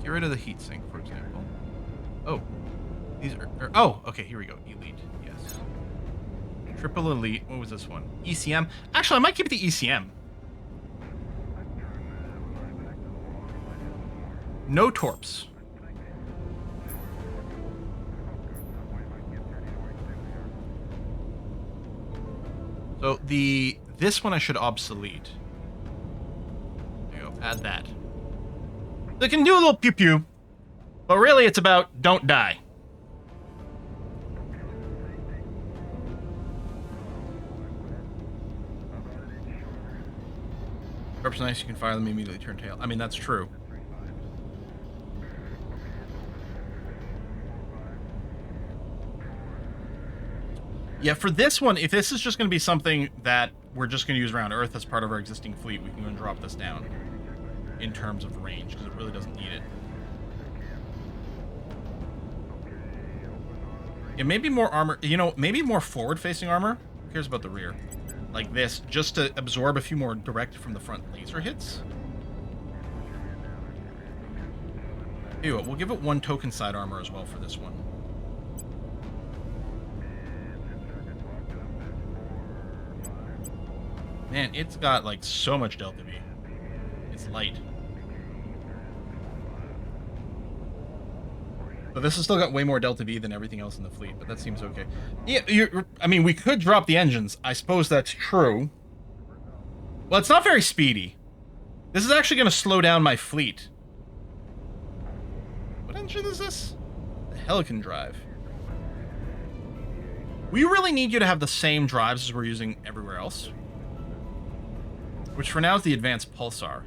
Get rid of the heatsink, for example. Oh. These are oh, okay, here we go. Elite, yes. Triple elite. What was this one? ECM. Actually, I might keep it the ECM. No torps. So this one I should obsolete. There you go. Add that. They can do a little pew pew, but really it's about don't die. Torps nice, you can fire them immediately, turn tail. I mean, that's true. Yeah, for this one, if this is just going to be something that we're just going to use around Earth as part of our existing fleet, we can go and drop this down in terms of range, because it really doesn't need it. Yeah, maybe more armor, you know, maybe more forward-facing armor. Who cares about the rear? Like this, just to absorb a few more direct from the front laser hits. Ew, we'll give it 1 token side armor as well for this one. Man, it's got like so much Delta V. It's light. But this has still got way more Delta V than everything else in the fleet, but that seems okay. Yeah, I mean, we could drop the engines. I suppose that's true. Well, it's not very speedy. This is actually going to slow down my fleet. What engine is this? The Helican drive. We really need you to have the same drives as we're using everywhere else. Which for now is the Advanced Pulsar.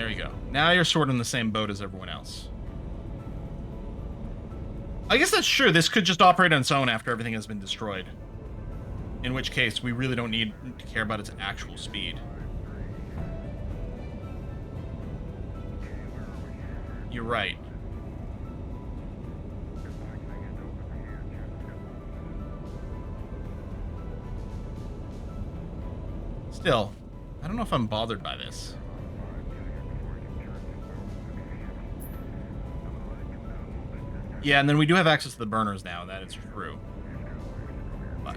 There you go. Now you're sort of in the same boat as everyone else. I guess that's true. This could just operate on its own after everything has been destroyed. In which case, we really don't need to care about its actual speed. You're right. Still, I don't know if I'm bothered by this. Yeah, and then we do have access to the burners now, that is true. But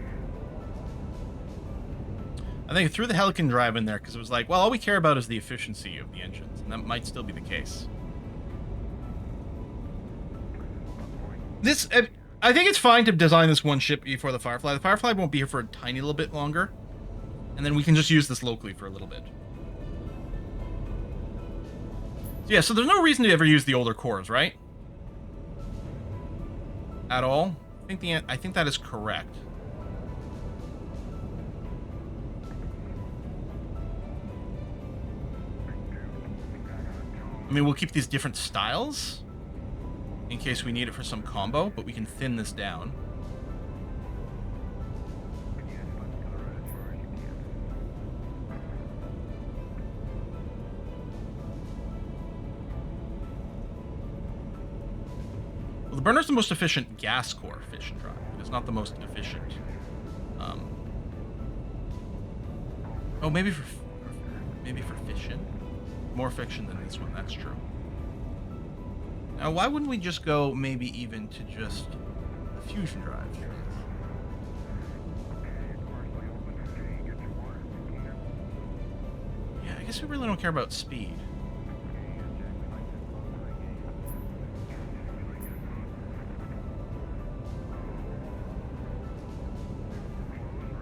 I think I threw the Helican drive in there because it was like, well, all we care about is the efficiency of the engines, and that might still be the case. I think it's fine to design this one ship before the Firefly. The Firefly won't be here for a tiny little bit longer, and then we can just use this locally for a little bit. So yeah, so there's no reason to ever use the older cores, right? At all? I think that is correct. I mean, we'll keep these different styles in case we need it for some combo, but we can thin this down. Well, the burner's the most efficient gas core fission drive, but it's not the most efficient. Oh, maybe for fission? More fiction than this one, that's true. Now, why wouldn't we just go maybe even to just the fusion drive? Yeah, I guess we really don't care about speed.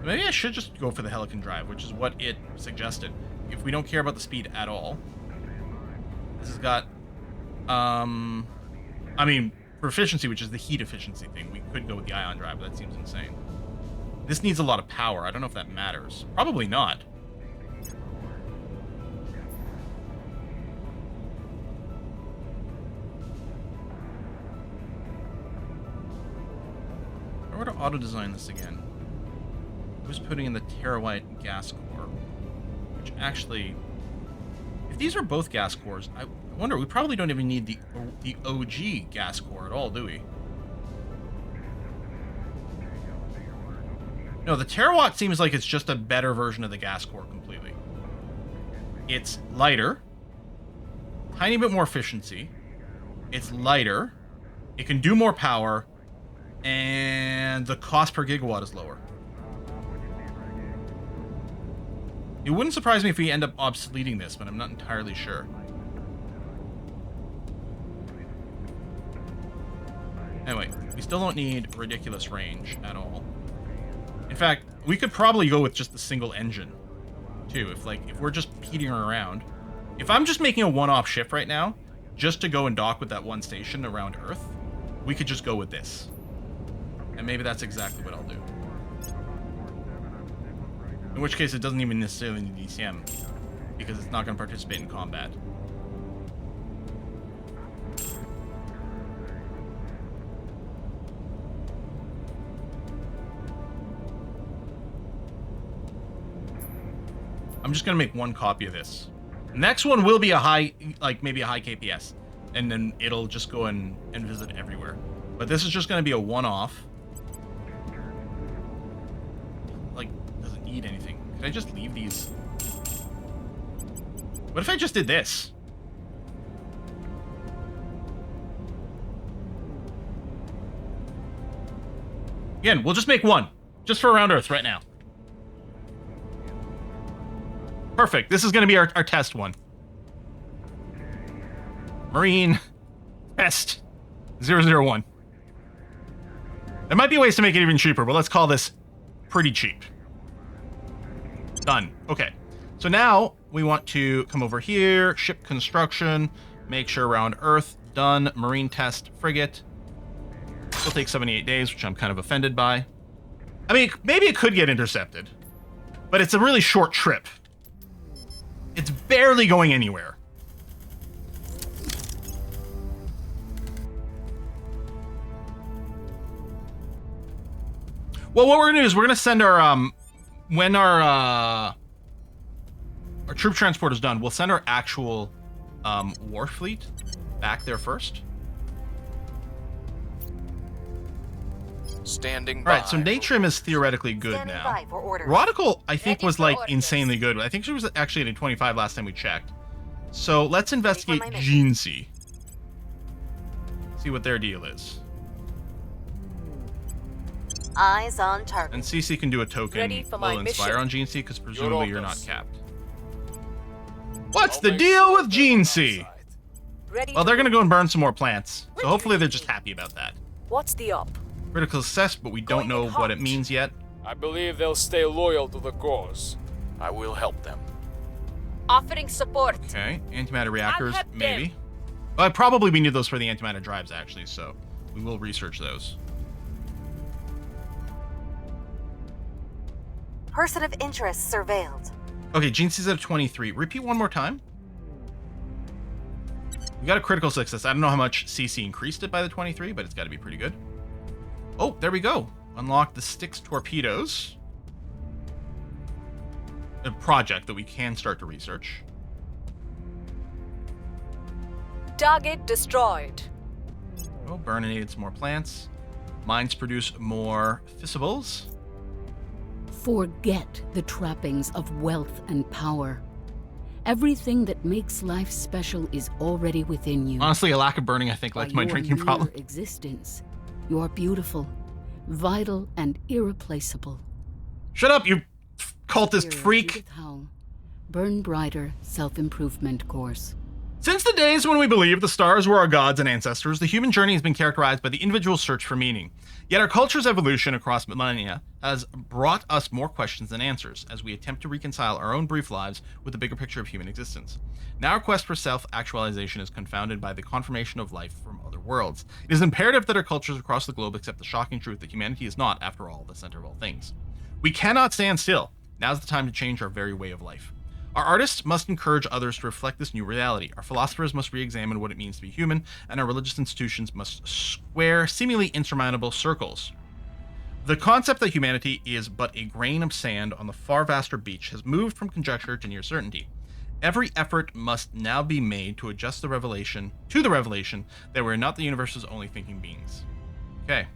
Maybe I should just go for the Helican drive, which is what it suggested. If we don't care about the speed at all. This has got, I mean, for efficiency, which is the heat efficiency thing, we could go with the ion drive, but that seems insane. This needs a lot of power. I don't know if that matters. Probably not. I were to auto-design this again. I was putting in the Terrawhite gas core, which actually, if these are both gas cores, I wonder, we probably don't even need the OG gas core at all, do we? No, the Terrawatt seems like it's just a better version of the gas core completely. It's lighter, tiny bit more efficiency, it's lighter, it can do more power, and the cost per gigawatt is lower. It wouldn't surprise me if we end up obsoleting this, but I'm not entirely sure. Anyway, we still don't need ridiculous range at all. In fact, we could probably go with just the single engine, too. If we're just petering around. If I'm just making a one-off shift right now, just to go and dock with that one station around Earth, we could just go with this. And maybe that's exactly what I'll do. In which case, it doesn't even necessarily need DCM, because it's not going to participate in combat. I'm just going to make one copy of this. The next one will be a high, maybe a high KPS, and then it'll just go and visit everywhere. But this is just going to be a one-off. Doesn't need anything. Could I just leave these? What if I just did this? Again, we'll just make one. Just for around Earth right now. Perfect. This is going to be our test one. Marine Test 001. There might be ways to make it even cheaper, but let's call this pretty cheap. Done. Okay. So now we want to come over here, ship construction, make sure around Earth, done, marine test frigate. It'll take 78 days, which I'm kind of offended by. I mean, maybe it could get intercepted, but it's a really short trip. It's barely going anywhere. Well, what we're gonna do is we're gonna send our when our troop transport is done, we'll send our actual war fleet back there first. Standing All by. right, so Natrim is theoretically good Standing now. by for orders. Rodical, I think, Ready was for like orders. insanely good. I think she was actually at a 25 last time we checked. So let's investigate my mission. Genesi. See what their deal is. Eyes on target. And CC can do a token Ready for my will inspire mission. on Genesi because presumably you're not orders. capped. What's the Always deal with something on our Genesi? side. Ready Well, to they're move. gonna go and burn some more plants. So hopefully they're just happy about that. What's the op? Critical success, but we don't Going know in what it hot. means yet. I believe they'll stay loyal to the cause. I will help them. Offering support. Okay, antimatter reactors, help them. maybe. Well, probably we need those for the antimatter drives, actually, so we will research those. Person of interest surveilled. Okay, Genesi's at a 23. Repeat one more time. We got a critical success. I don't know how much CC increased it by the 23, but it's got to be pretty good. Oh, there we go. Unlock the Styx torpedoes. A project that we can start to research. Target destroyed. Oh, burninated some more plants. Mines produce more fissibles. Forget the trappings of wealth and power. Everything that makes life special is already within you. Honestly, a lack of burning, I think, led By to my your drinking mere problem. existence, you are beautiful, vital, and irreplaceable. Shut up, you cultist Here, freak! Judith Howell, Burn Brighter Self-Improvement Course. Since the days when we believed the stars were our gods and ancestors, the human journey has been characterized by the individual search for meaning. Yet our culture's evolution across millennia has brought us more questions than answers, as we attempt to reconcile our own brief lives with the bigger picture of human existence. Now our quest for self-actualization is confounded by the confirmation of life from other worlds. It is imperative that our cultures across the globe accept the shocking truth that humanity is not, after all, the center of all things. We cannot stand still. Now's the time to change our very way of life. Our artists must encourage others to reflect this new reality. Our philosophers must re-examine what it means to be human, and our religious institutions must square seemingly insurmountable circles. The concept that humanity is but a grain of sand on the far vaster beach has moved from conjecture to near certainty. Every effort must now be made to adjust the revelation that we're not the universe's only thinking beings. Okay.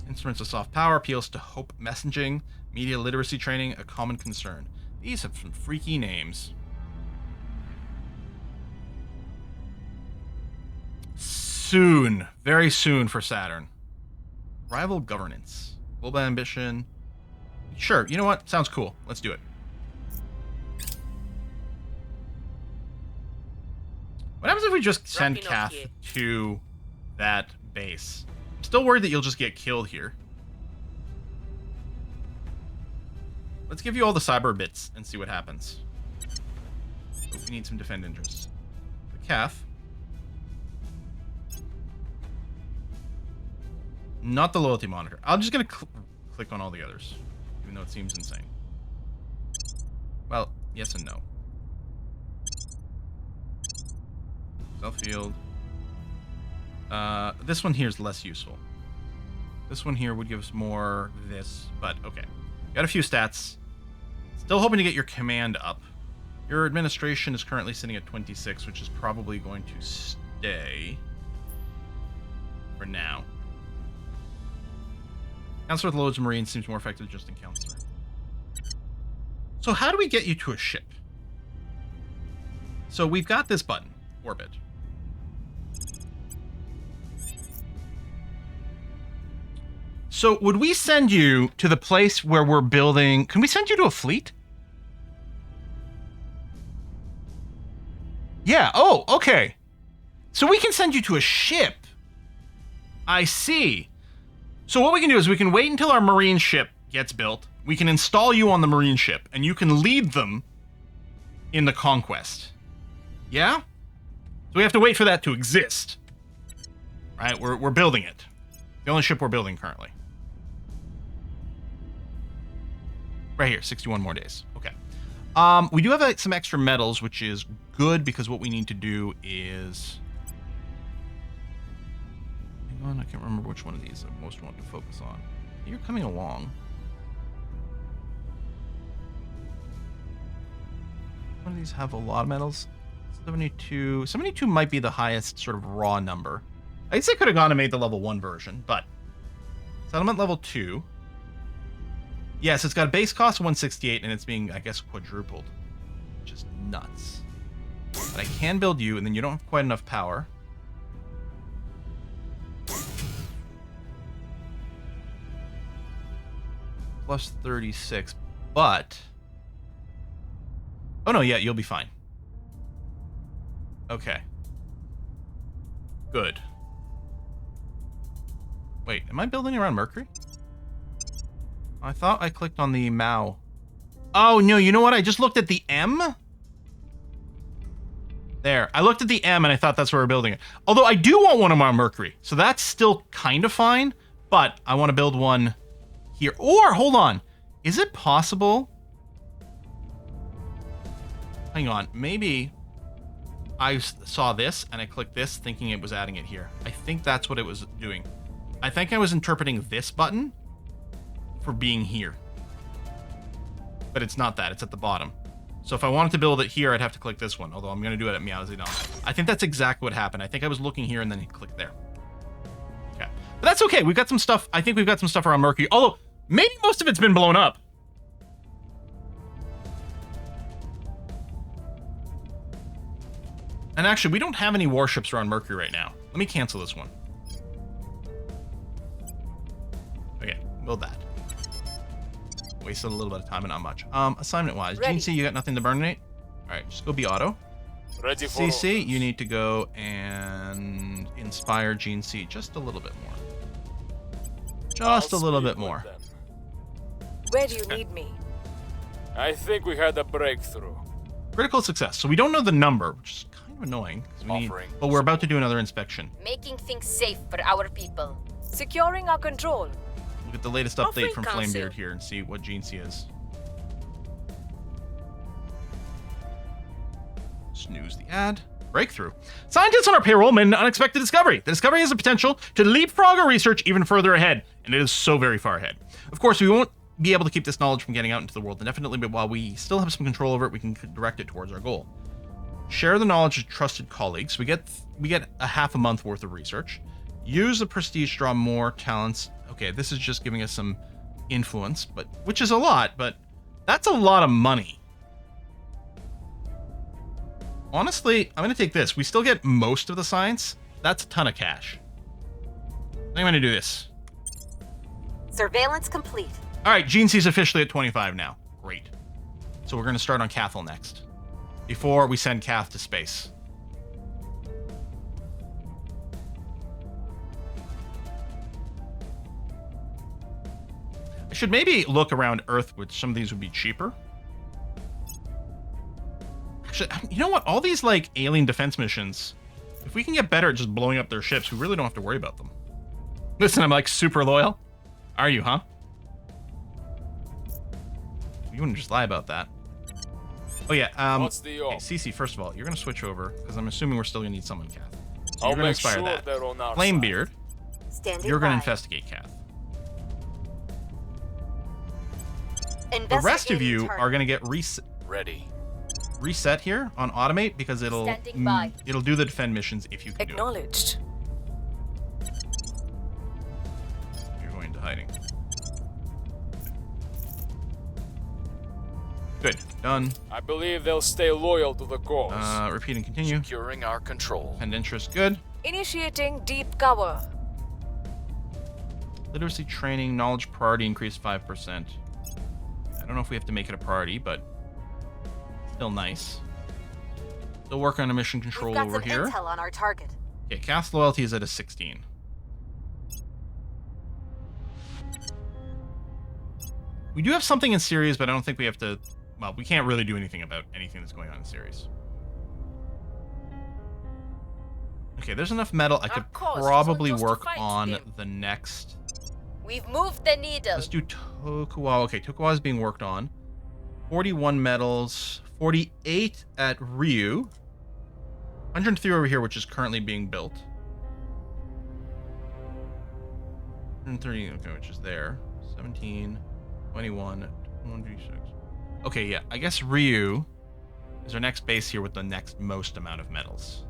Instruments of soft power appeals to hope messaging, media literacy training, a common concern. These have some freaky names. Soon. Very soon for Saturn. Rival governance. Global ambition. Sure, you know what? Sounds cool. Let's do it. What happens if we just send Wrapping up Kath here. to that base? I'm still worried that you'll just get killed here. Let's give you all the cyber bits and see what happens. Oh, we need some defend interests. The Kath. Not the loyalty monitor. I'm just going to click on all the others, even though it seems insane. Well, yes and no. Self-field. This one here is less useful. This one here would give us more this, but okay. Got a few stats. Still hoping to get your command up. Your administration is currently sitting at 26, which is probably going to stay for now. Counselor with loads of Marines seems more effective just in Counselor. So how do we get you to a ship? So we've got this button, orbit. So would we send you to the place where we're building... Can we send you to a fleet? Yeah, oh, okay. So we can send you to a ship. I see. So what we can do is we can wait until our marine ship gets built. We can install you on the marine ship, and you can lead them in the conquest. Yeah? So we have to wait for that to exist. Right, we're building it. The only ship we're building currently. Right here, 61 more days. Okay. We do have some extra metals, which is good because what we need to do is... Hang I can't remember which one of these I most want to focus on. You're coming along. One of these have a lot of metals. 72. 72 might be the highest sort of raw number. I guess I could have gone and made the level 1 version, but settlement level 2. Yes, it's got a base cost of 168, and it's being, I guess, quadrupled. Just nuts. But I can build you, and then you don't have quite enough power. Plus 36, but... Oh no, yeah, you'll be fine. Okay. Good. Wait, am I building around Mercury? I thought I clicked on the Mao. Oh, no, you know what? I just looked at the M? There. I looked at the M and I thought that's where we're building it. Although I do want one around Mercury, so that's still kind of fine, but I want to build one here. Or, hold on. Is it possible... Hang on, maybe I saw this and I clicked this thinking it was adding it here. I think that's what it was doing. I think I was interpreting this button for being here. But it's not that, it's at the bottom. So if I wanted to build it here, I'd have to click this one, although I'm going to do it at Meowsy. I think that's exactly what happened. I think I was looking here and then clicked there. Okay. But that's okay, we've got some stuff, I think we've got some stuff around Mercury, although maybe most of it's been blown up. And actually, we don't have any warships around Mercury right now. Let me cancel this one. Okay, build that. Wasted a little bit of time, but not much. Assignment-wise, GC, you got nothing to burninate? Alright, just go be auto. Ready for CC, you need to go and inspire GC just a little bit more. Just a little bit more. Where do you need me? I think we had a breakthrough. Critical success. So we don't know the number, which is kind of annoying. But we're about to do another inspection. Making things safe for our people. Securing our control. Look at the latest update from Flamebeard here and see what GC is. Snooze the ad. Breakthrough. Scientists on our payroll made an unexpected discovery. The discovery has the potential to leapfrog our research even further ahead, and it is so very far ahead. Of course, we won't be able to keep this knowledge from getting out into the world indefinitely, but while we still have some control over it, we can direct it towards our goal. Share the knowledge with trusted colleagues. We get a half a month worth of research. Use the prestige to draw more talents. Okay, this is just giving us some influence, but which is a lot, but that's a lot of money. Honestly, I'm going to take this. We still get most of the science. That's a ton of cash. I'm going to do this. Surveillance complete. All right, GNC's officially at 25 now. Great. So we're going to start on Cathal next, before we send Cath to space. I should maybe look around Earth, which some of these would be cheaper. Actually, you know what? All these, like, alien defense missions, if we can get better at just blowing up their ships, we really don't have to worry about them. Listen, I'm, like, super loyal. Are you, huh? You wouldn't just lie about that. Oh, yeah, What's the okay, CC, first of all, you're going to switch over, because I'm assuming we're still going to need someone, Cath. So I'll you're going to make inspire sure that. they're on our Flamebeard, Standing you're going to by. investigate Cath. The Investigating rest of you target. are going to get reset here on automate, because it'll Standing by. it'll do the defend missions if you can Acknowledged. do it. You're going into hiding. Good. Done. I believe they'll stay loyal to the cause. Repeat and continue. Securing our control. And interest. Good. Initiating deep cover. Literacy training, knowledge priority increased 5%. I don't know if we have to make it a priority, but still nice. Still working on a mission control We've got over some here. intel on our target. Okay, cast loyalty is at a 16. We do have something in series, but I don't think we have to... Well, we can't really do anything about anything that's going on in series. Okay, there's enough metal. I could cause is probably on work justified, on Tim. the next... We've moved the needle. Let's do Tokuwa. Okay, Tokuwa is being worked on. 41 metals. 48 at Ryu. 103 over here, which is currently being built. 130, okay, which is there. 17, 21, 26. Okay, yeah, I guess Ryu is our next base here with the next most amount of metals.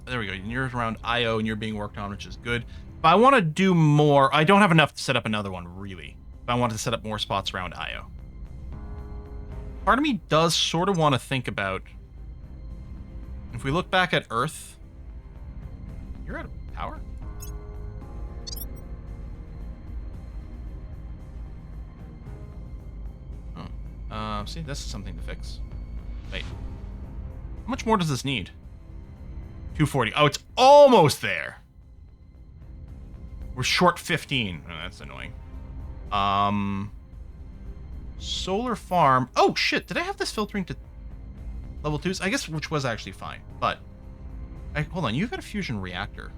There we go. You're around IO and you're being worked on, which is good. But I want to do more. I don't have enough to set up another one, really. But I wanted to set up more spots around IO. Part of me does sort of want to think about... If we look back at Earth... You're out of power? Oh. See, this is something to fix. Wait. How much more does this need? 240. Oh, it's almost there. We're short 15. Oh, that's annoying. Solar farm. Oh, shit. Did I have this filtering to level 2s? I guess, which was actually fine. But, hold on. You've got a fusion reactor.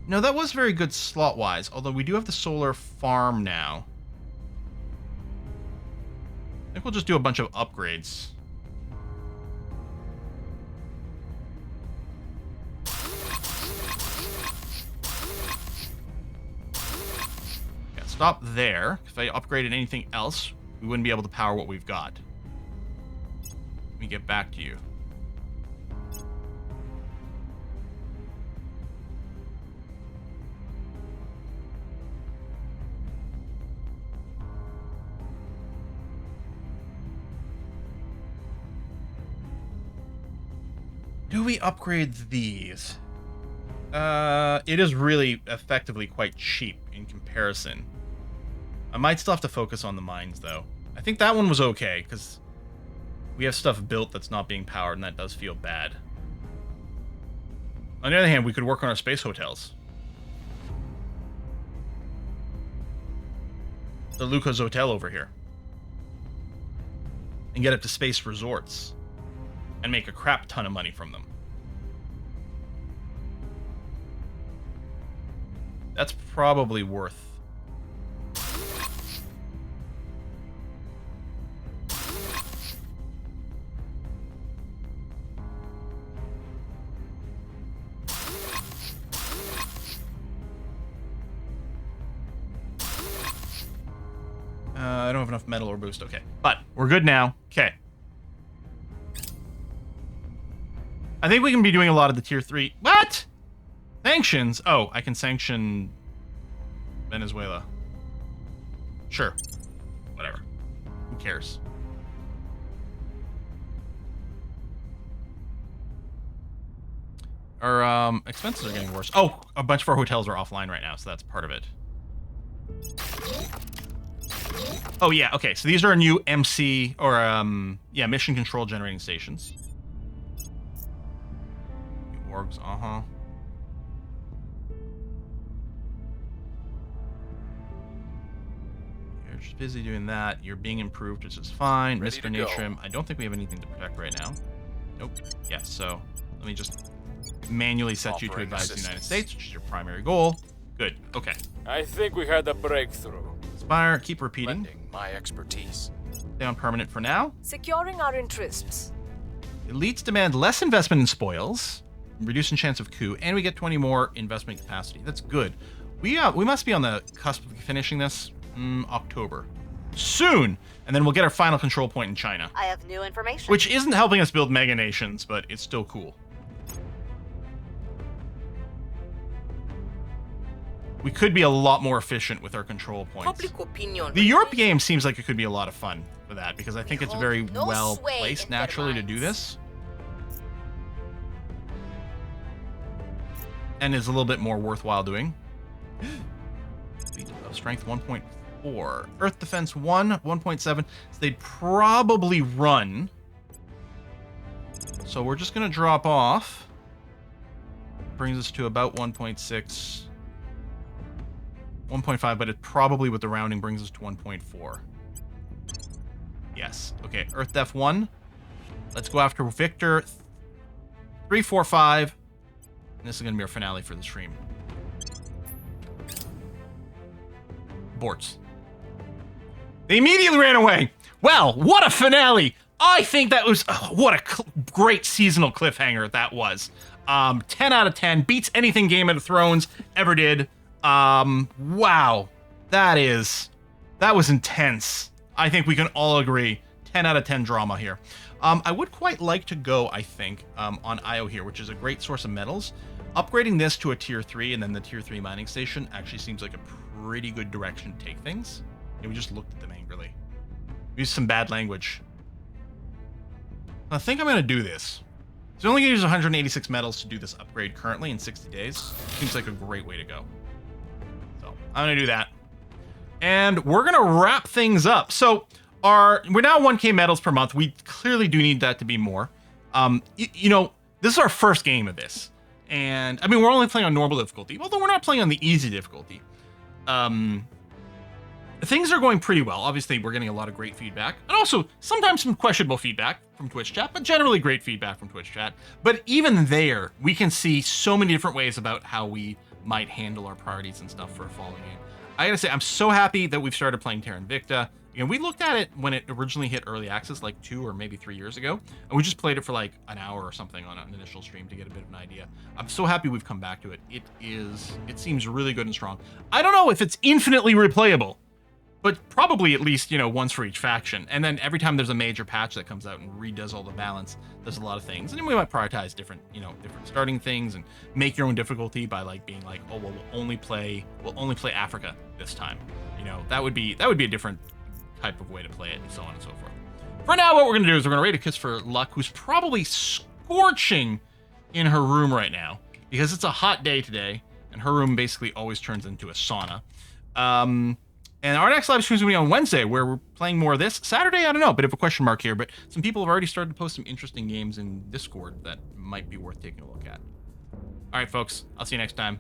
No, that was very good slot-wise. Although we do have the solar farm now. I think we'll just do a bunch of upgrades. Stop there. If I upgraded anything else, we wouldn't be able to power what we've got. Let me get back to you. Do we upgrade these? It is really effectively quite cheap in comparison. I might still have to focus on the mines, though. I think that one was okay, because we have stuff built that's not being powered, and that does feel bad. On the other hand, we could work on our space hotels. The Lucas Hotel over here. And get up to space resorts. And make a crap ton of money from them. That's probably worth... I don't have enough metal or boost. Okay. But we're good now. Okay. I think we can be doing a lot of the tier 3. What? Sanctions? Oh, I can sanction Venezuela. Sure. Whatever. Who cares? Our expenses are getting worse. Oh, a bunch of our hotels are offline right now, so that's part of it. Oh, yeah, okay. So these are our new MC, or, yeah, mission control generating stations. New orgs, uh-huh. You're just busy doing that. You're being improved, which is fine. Mr. Natrum, I don't think we have anything to protect right now. Nope. Yeah, so let me just manually set you to advise the United States, which is your primary goal. Good, okay. I think we had a breakthrough. Inspire, keep repeating. Lending my expertise. Stay on permanent for now. Securing our interests. Elites demand less investment in spoils, reducing chance of coup, and we get 20 more investment capacity. That's good. We must be on the cusp of finishing this October. Soon! And then we'll get our final control point in China. I have new information. Which isn't helping us build mega nations, but it's still cool. We could be a lot more efficient with our control points. Public opinion. The Europe game seems like it could be a lot of fun for that, because I think it's very well placed naturally to do this. And is a little bit more worthwhile doing. Strength 1.4. Earth Defense 1, 1.7. So they'd probably run. So we're just going to drop off. Brings us to about 1.6. 1.5, but it probably, with the rounding, brings us to 1.4. Yes. Okay, Earth Def 1. Let's go after Victor. 3, 4, 5. And this is going to be our finale for the stream. Aborts. They immediately ran away. Well, what a finale. I think that was, what a great seasonal cliffhanger that was. 10 out of 10. Beats anything Game of Thrones ever did. Wow. That was intense. I think we can all agree. 10 out of 10 drama here. I would quite like to go, I think, on IO here, which is a great source of metals. Upgrading this to a tier 3 and then the tier 3 mining station actually seems like a pretty good direction to take things. And we just looked at them angrily. We used some bad language. I think I'm going to do this. So only going to use 186 metals to do this upgrade currently in 60 days. Seems like a great way to go. So I'm going to do that. And we're going to wrap things up. So we're now 1k metals per month. We clearly do need that to be more. You know, this is our first game of this. And I mean, we're only playing on normal difficulty, although we're not playing on the easy difficulty. Things are going pretty well. Obviously, we're getting a lot of great feedback, and also sometimes some questionable feedback from Twitch chat, but generally great feedback from Twitch chat. But even there, we can see so many different ways about how we might handle our priorities and stuff for a following game. I gotta say, I'm so happy that we've started playing Terra Invicta. You know, we looked at it when it originally hit early access like 2 or maybe 3 years ago, and we just played it for like an hour or something on an initial stream to get a bit of an idea. I'm so happy we've come back to it. It seems really good and strong. I don't know if it's infinitely replayable, but probably at least, you know, once for each faction. And then every time there's a major patch that comes out and redoes all the balance, there's a lot of things. And then we might prioritize different, you know, different starting things and make your own difficulty by like being like, oh, well, we'll only play Africa this time. You know, that would be a different type of way to play it, and so on and so forth. For now, what we're gonna do is we're gonna raid a Kiss for Luck, who's probably scorching in her room right now because it's a hot day today, and her room basically always turns into a sauna. And our next live stream is going to be on Wednesday, where we're playing more of this. Saturday, I don't know, bit of a question mark here, but some people have already started to post some interesting games in Discord that might be worth taking a look at. All right, folks, I'll see you next time.